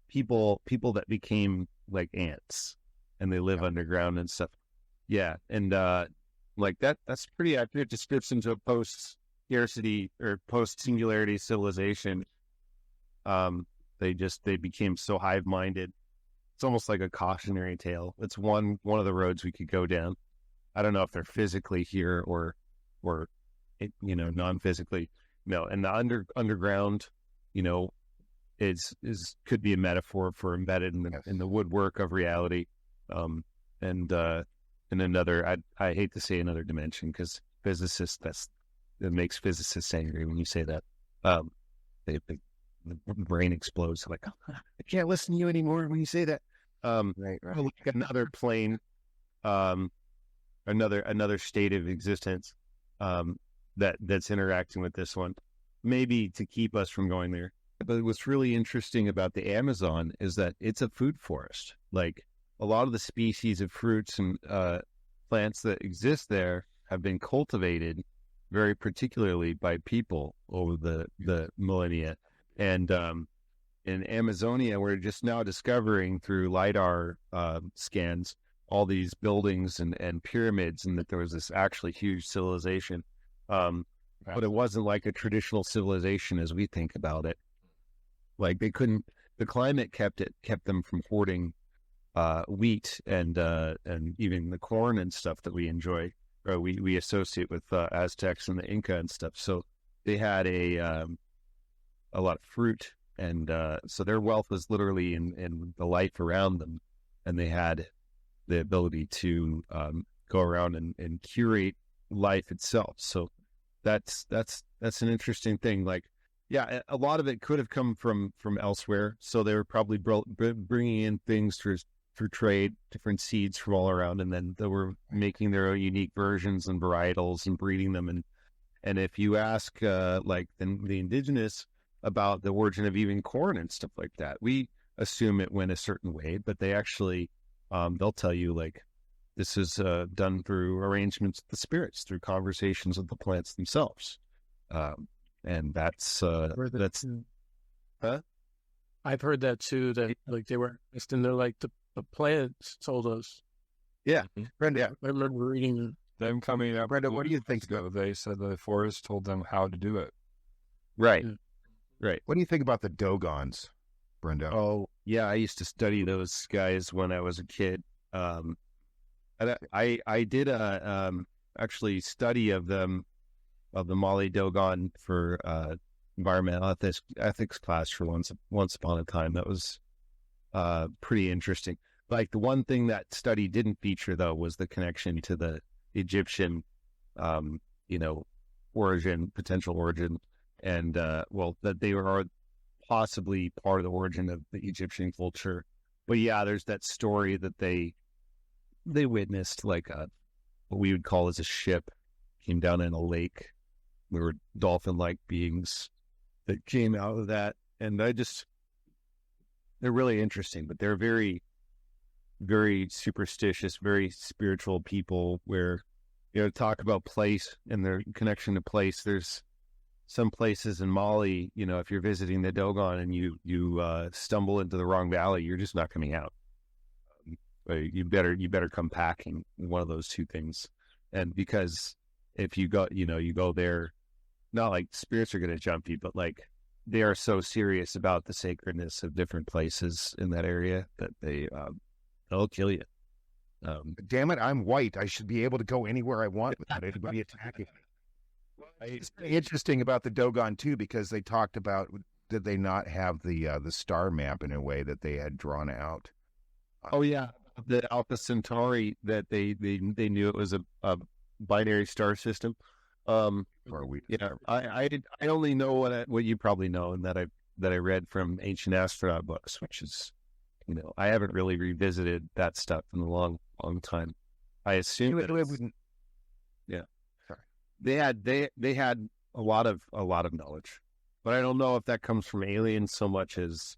people that became like ants, and they live underground and stuff. Yeah, and like that's pretty accurate description to a post-scarcity or post-singularity civilization. They became so hive-minded. It's almost like a cautionary tale. It's one of the roads we could go down. I don't know if they're physically here or non-physically. No, and the underground, is could be a metaphor for embedded in the woodwork of reality. And another, I hate to say another dimension, because physicists, that makes physicists angry when you say that. The brain explodes. Like, I can't listen to you anymore when you say that. Right. Like another plane, another state of existence, that's interacting with this one, maybe to keep us from going there. But what's really interesting about the Amazon is that it's a food forest. Like, a lot of the species of fruits and plants that exist there have been cultivated very particularly by people over the millennia. And in Amazonia, we're just now discovering through LiDAR scans all these buildings and pyramids, and that there was this actually huge civilization. But it wasn't like a traditional civilization as we think about it. Like, the climate kept them from hoarding wheat and even the corn and stuff that we enjoy, or we associate with Aztecs and the Inca and stuff. So they had a lot of fruit, and so their wealth was literally in the life around them, and they had the ability to go around and curate life itself. So that's an interesting thing. Like, yeah, a lot of it could have come from elsewhere. So they were probably bringing in things through trade, different seeds from all around, and then they were making their own unique versions and varietals and breeding them. And if you ask like the indigenous about the origin of even corn and stuff like that, we assume it went a certain way, but they actually they'll tell you like this is done through arrangements with the spirits, through conversations with the plants themselves, and that's huh? I've heard that too. That like they were, and they're like the plants told us. Yeah, Brenda. I remember reading them coming up. Brenda, what do you think? They said the forest told them how to do it. Right, right. What do you think about the Dogons, Brenda? Oh, yeah, I used to study those guys when I was a kid. And I did a actually study of them, of the Molly Dogon for environmental ethics class for once upon a time. That was pretty interesting. Like the one thing that study didn't feature though was the connection to the Egyptian, potential origin, and that they were possibly part of the origin of the Egyptian culture. But yeah, there's that story that they witnessed like what we would call as a ship came down in a lake. There were dolphin-like beings that came out of that, and they're really interesting, but they're very, very superstitious, very spiritual people where, talk about place and their connection to place. There's some places in Mali, if you're visiting the Dogon and you stumble into the wrong valley, you're just not coming out. You better come packing, one of those two things. And because if you go, you go there, not like spirits are going to jump you, but like they are so serious about the sacredness of different places in that area that they'll kill you. Damn it, I'm white. I should be able to go anywhere I want without anybody attacking me. It's interesting about the Dogon too, because they talked about, did they not have the star map in a way that they had drawn out? Oh yeah, the Alpha Centauri, that they knew it was a binary star system. Yeah, I only know what you probably know, and that I read from ancient astronaut books, which is, I haven't really revisited that stuff in a long time. I assume yeah, sorry, they had a lot of knowledge, but I don't know if that comes from aliens so much as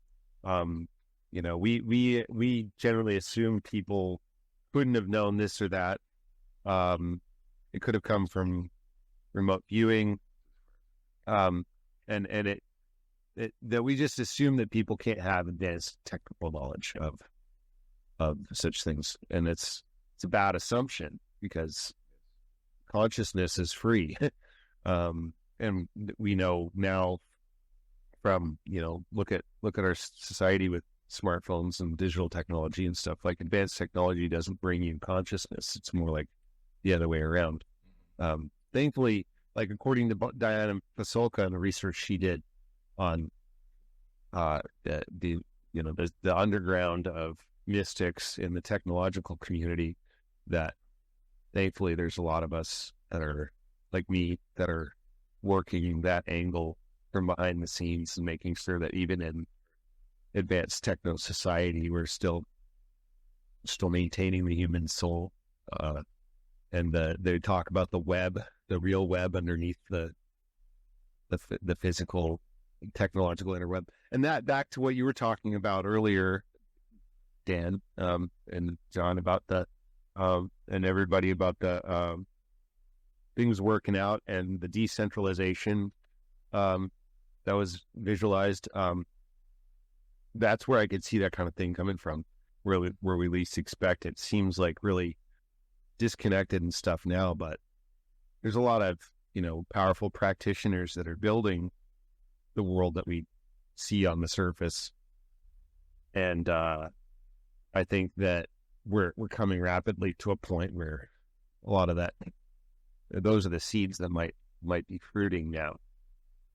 we generally assume people couldn't have known this or that. It could have come from remote viewing, and it that we just assume that people can't have advanced technical knowledge of such things, and it's a bad assumption because consciousness is free, and we know now from look at our society with smartphones and digital technology and stuff. Like advanced technology doesn't bring you consciousness; it's more like the other way around. Thankfully, like according to Diana Pasolka and the research she did on the underground of mystics in the technological community, that thankfully there's a lot of us that are like me that are working that angle from behind the scenes and making sure that even in advanced techno society we're still maintaining the human soul. And they talk about the web, the real web underneath the physical technological interweb. And that back to what you were talking about earlier, Dan, and John, about the and everybody about the things working out and the decentralization that was visualized. That's where I could see that kind of thing coming from, where we least expect it. Seems like really disconnected and stuff now, but there's a lot of powerful practitioners that are building the world that we see on the surface, and I think that we're coming rapidly to a point where a lot of those are the seeds that might be fruiting now,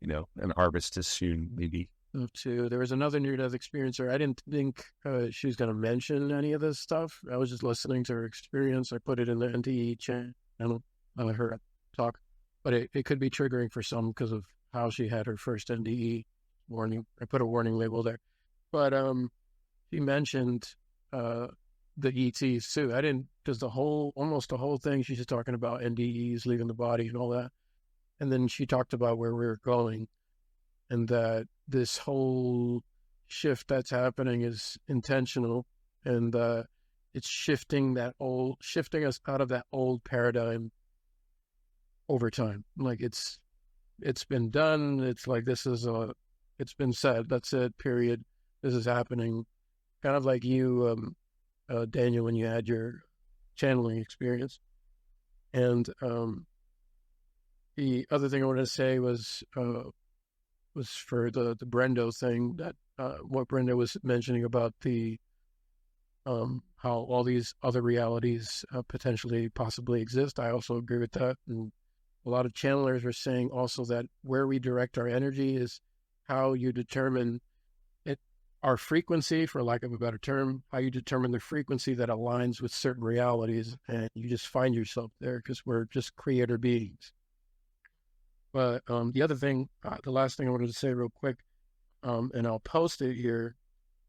and harvest is soon, maybe. Too. There was another near-death experiencer. I didn't think she was going to mention any of this stuff. I was just listening to her experience. I put it in the NTE channel. I heard her talk. but it could be triggering for some because of how she had her first NDE warning. I put a warning label there, but she mentioned the ETs too. I didn't, because almost the whole thing she's just talking about NDEs leaving the body and all that, and then she talked about where we were going, and that this whole shift that's happening is intentional, and it's shifting us out of that old paradigm over time. Like it's been done. It's like it's been said. That's it. Period. This is happening. Kind of like you, Daniel, when you had your channeling experience. And the other thing I wanted to say was for the Brendo thing, that what Brenda was mentioning about the how all these other realities potentially possibly exist. I also agree with that. And a lot of channelers are saying also that where we direct our energy is how you determine our frequency, for lack of a better term, how you determine the frequency that aligns with certain realities, and you just find yourself there because we're just creator beings. But the other thing, the last thing I wanted to say real quick, and I'll post it here,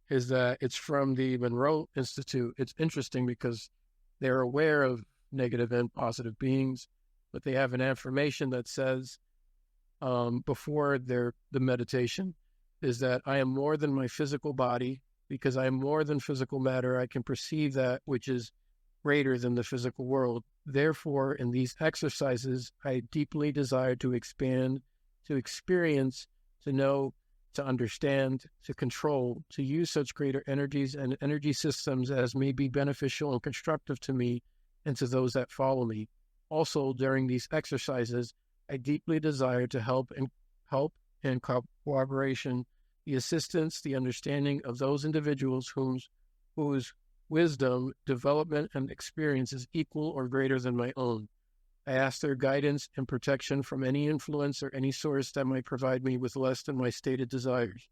is that it's from the Monroe Institute. It's interesting because they're aware of negative and positive beings, but they have an affirmation that says before the meditation is that I am more than my physical body. Because I am more than physical matter, I can perceive that which is greater than the physical world. Therefore, in these exercises, I deeply desire to expand, to experience, to know, to understand, to control, to use such greater energies and energy systems as may be beneficial and constructive to me and to those that follow me. Also, during these exercises, I deeply desire to help and cooperation, the assistance, the understanding of those individuals whose wisdom, development, and experience is equal or greater than my own. I ask their guidance and protection from any influence or any source that might provide me with less than my stated desires.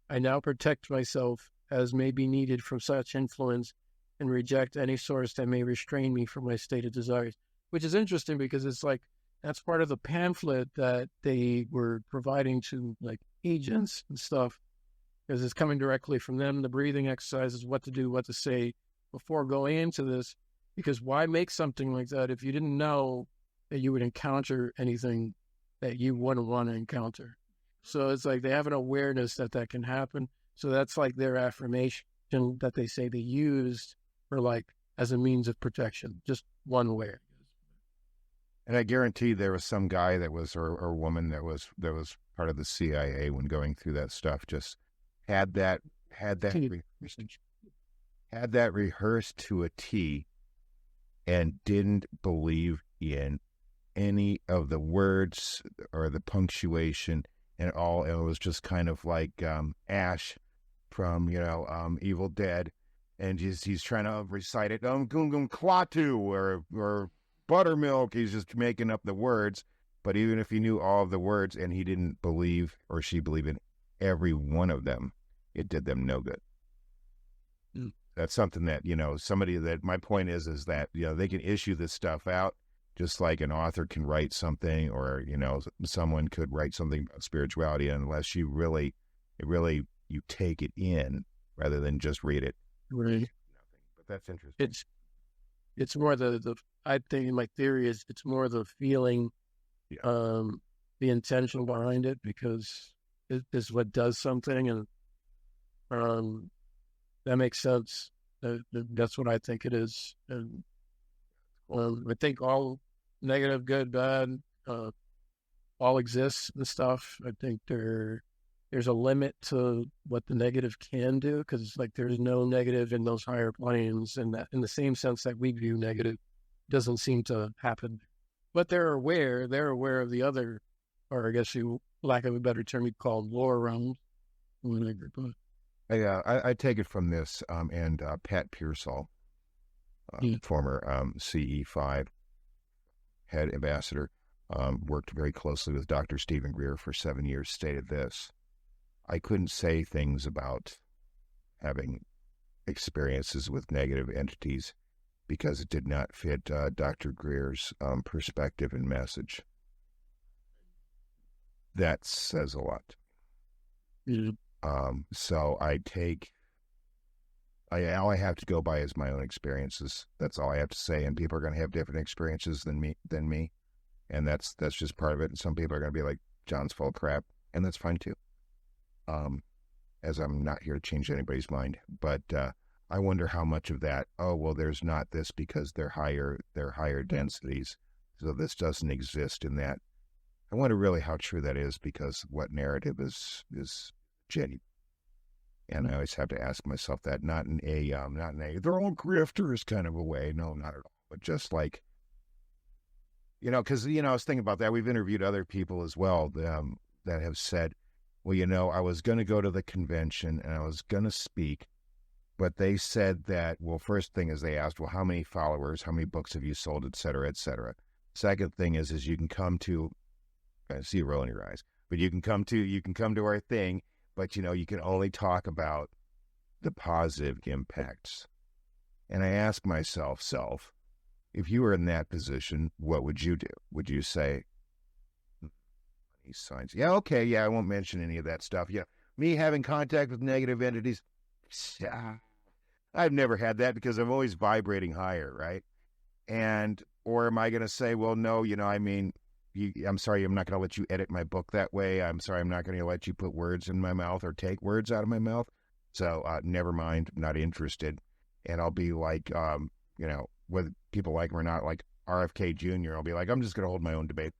I now protect myself as may be needed from such influence and reject any source that may restrain me from my stated desires. Which is interesting because it's like, that's part of the pamphlet that they were providing to like agents and stuff, because it's coming directly from them. The breathing exercises, what to do, what to say before going into this. Because why make something like that if you didn't know that you would encounter anything that you wouldn't want to encounter? So it's like they have an awareness that that can happen. So that's like their affirmation that they say they used for like as a means of protection, just one way. And I guarantee there was some guy that was, or woman that was part of the CIA when going through that stuff, just had that rehearsed to a T, and didn't believe in any of the words or the punctuation and all. It was just kind of like Ash from Evil Dead, and he's trying to recite it, Gungum Klaatu or buttermilk. He's just making up the words. But even if he knew all of the words and he didn't believe, or she believed in every one of them, it did them no good. That's something that, somebody that, my point is that, they can issue this stuff out just like an author can write something, or, someone could write something about spirituality, unless you really you take it in rather than just read it. Right. But that's interesting. It's more I think my theory is it's more the feeling, the intention behind it, because it is what does something, and that makes sense. That's what I think it is. And I think all negative, good, bad, all exists and stuff. I think there's a limit to what the negative can do, because it's like there's no negative in those higher planes, and that in the same sense that we view negative doesn't seem to happen. But they're aware of the other, or I guess you, lack of a better term, you'd call lower realms. I take it from this, and Pat Pearsall, former CE5 head ambassador, worked very closely with Dr. Stephen Greer for 7 years, stated this: I couldn't say things about having experiences with negative entities because it did not fit Dr. Greer's perspective and message. that says a lot. Yeah. So all I have to go by is my own experiences. That's all I have to say. And people are going to have different experiences than me. And that's just part of it. And some people are going to be like, John's full of crap. And that's fine too. As I'm not here to change anybody's mind, but, I wonder how much of that, oh, well, there's not this because they're higher densities. So this doesn't exist in that. I wonder really how true that is, because what narrative is genuine? And I always have to ask myself that, not in a they're all grifters kind of a way. No, not at all. But just like, because, I was thinking about that. We've interviewed other people as well that have said, well, I was going to go to the convention and I was going to speak, but they said that, well, first thing is they asked, well, how many followers, how many books have you sold, et cetera, et cetera. Second thing is you can come to, I see you rolling your eyes, but you can come to our thing, but you can only talk about the positive impacts. And I ask myself, if you were in that position, what would you do? Would you say, these signs, yeah, okay, yeah, I won't mention any of that stuff. Yeah, me having contact with negative entities, I've never had that because I'm always vibrating higher, right? Or am I going to say, well, no, I'm sorry, I'm not going to let you edit my book that way. I'm sorry, I'm not going to let you put words in my mouth or take words out of my mouth. So never mind, I'm not interested. And I'll be like, whether people like him or not, like RFK Jr., I'll be like, I'm just going to hold my own debate.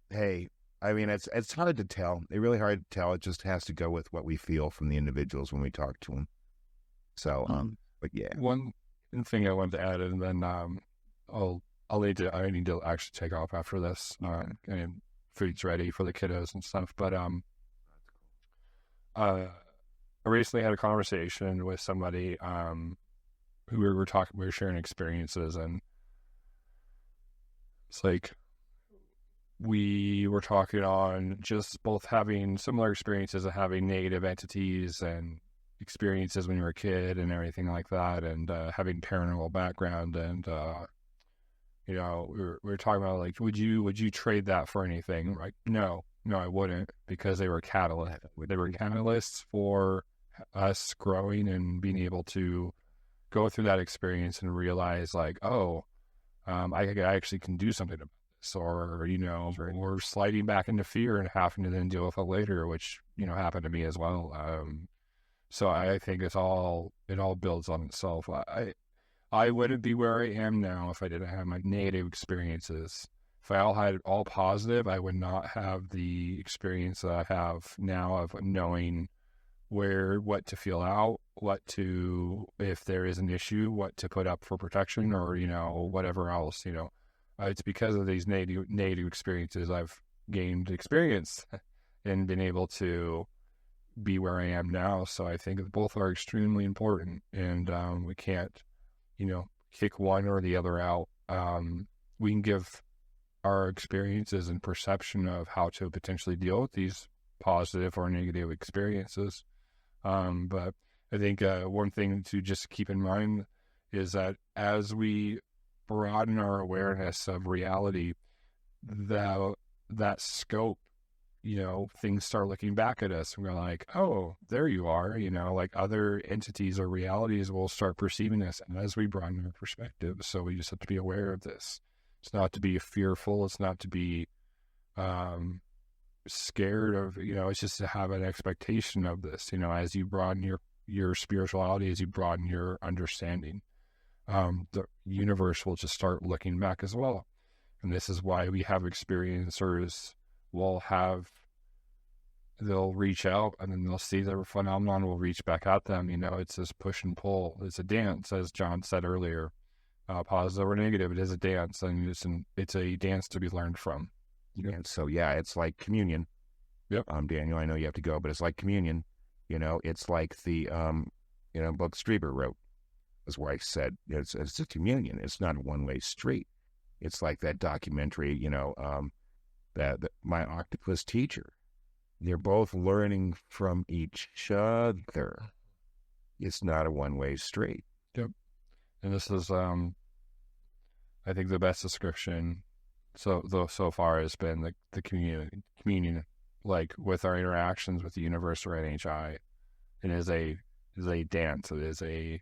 Hey, it's hard to tell. It's really hard to tell. It just has to go with what we feel from the individuals when we talk to them. So, but yeah. One thing I wanted to add, and then I need to actually take off after this. And food's ready for the kiddos and stuff. But I recently had a conversation with somebody who we were sharing experiences, and it's like we were talking on just both having similar experiences of having negative entities and experiences when you were a kid and everything like that, and having paranormal background, and we were talking about, like, would you trade that for anything? Like, no, I wouldn't, because they were catalysts for us growing and being able to go through that experience and realize, like, I actually can do something about this, or we're sliding back into fear and having to then deal with it later, which happened to me as well. So I think it all builds on itself. I wouldn't be where I am now if I didn't have my negative experiences. If I all had all positive, I would not have the experience that I have now of knowing what to feel out, if there is an issue, what to put up for protection, or, whatever else, it's because of these negative experiences I've gained experience and been able to be where I am now. So I think both are extremely important, and we can't, kick one or the other out. We can give our experiences and perception of how to potentially deal with these positive or negative experiences. But I think one thing to just keep in mind is that as we broaden our awareness of reality, that scope, things start looking back at us, and we're like, oh, there you are, like other entities or realities will start perceiving us as we broaden our perspective. So we just have to be aware of this. It's not to be fearful. It's not to be scared of, it's just to have an expectation of this, as you broaden your spirituality, as you broaden your understanding, the universe will just start looking back as well. And this is why we have experiencers they'll reach out, and then they'll see the phenomenon, will reach back at them. It's this push and pull. It's a dance, as John said earlier, positive or negative. It is a dance, and it's a dance to be learned from. And so, yeah, it's like communion. Yep. Daniel, I know you have to go, but it's like communion. It's like the, book Strieber wrote. His wife said, it's a communion. It's not a one-way street. It's like that documentary, that My Octopus Teacher. They're both learning from each other. It's not a one-way street. Yep. And this is, I think, the best description so far has been the communion, like with our interactions with the universe or NHI. It is a dance. It is a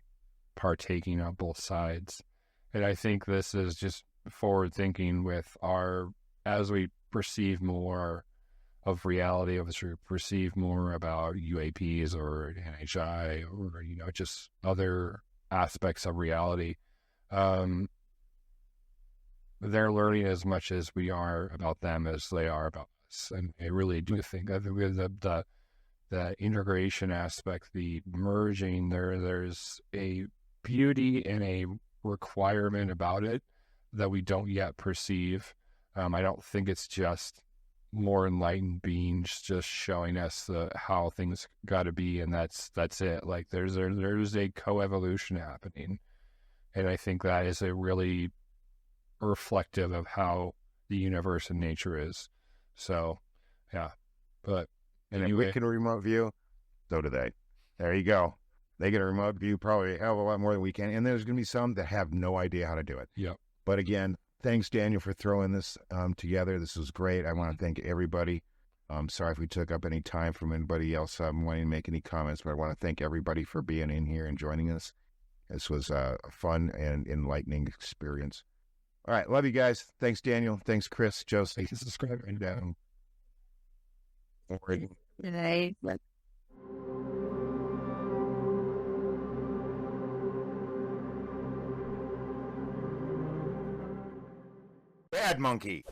partaking on both sides. And I think this is just forward thinking with as we perceive more of reality, as we perceive more about UAPs or NHI or, just other aspects of reality. They're learning as much as we are about them as they are about us. And I really do think that the integration aspect, the merging, there's a beauty and a requirement about it that we don't yet perceive. I don't think it's just more enlightened beings just showing us how things got to be, and that's it. Like there's a coevolution happening, and I think that is a really reflective of how the universe and nature is. So, yeah. But anyway, we can remote view. So do they. There you go. They get a remote view probably a hell of a lot more than we can, and there's going to be some that have no idea how to do it. Yep. But again, thanks, Daniel, for throwing this together. This was great. I want to thank everybody. Sorry if we took up any time from anybody else wanting to make any comments, but I want to thank everybody for being in here and joining us. This was a fun and enlightening experience. All right. Love you guys. Thanks, Daniel. Thanks, Chris, Josie. Subscribe and down. Today. Bad monkey.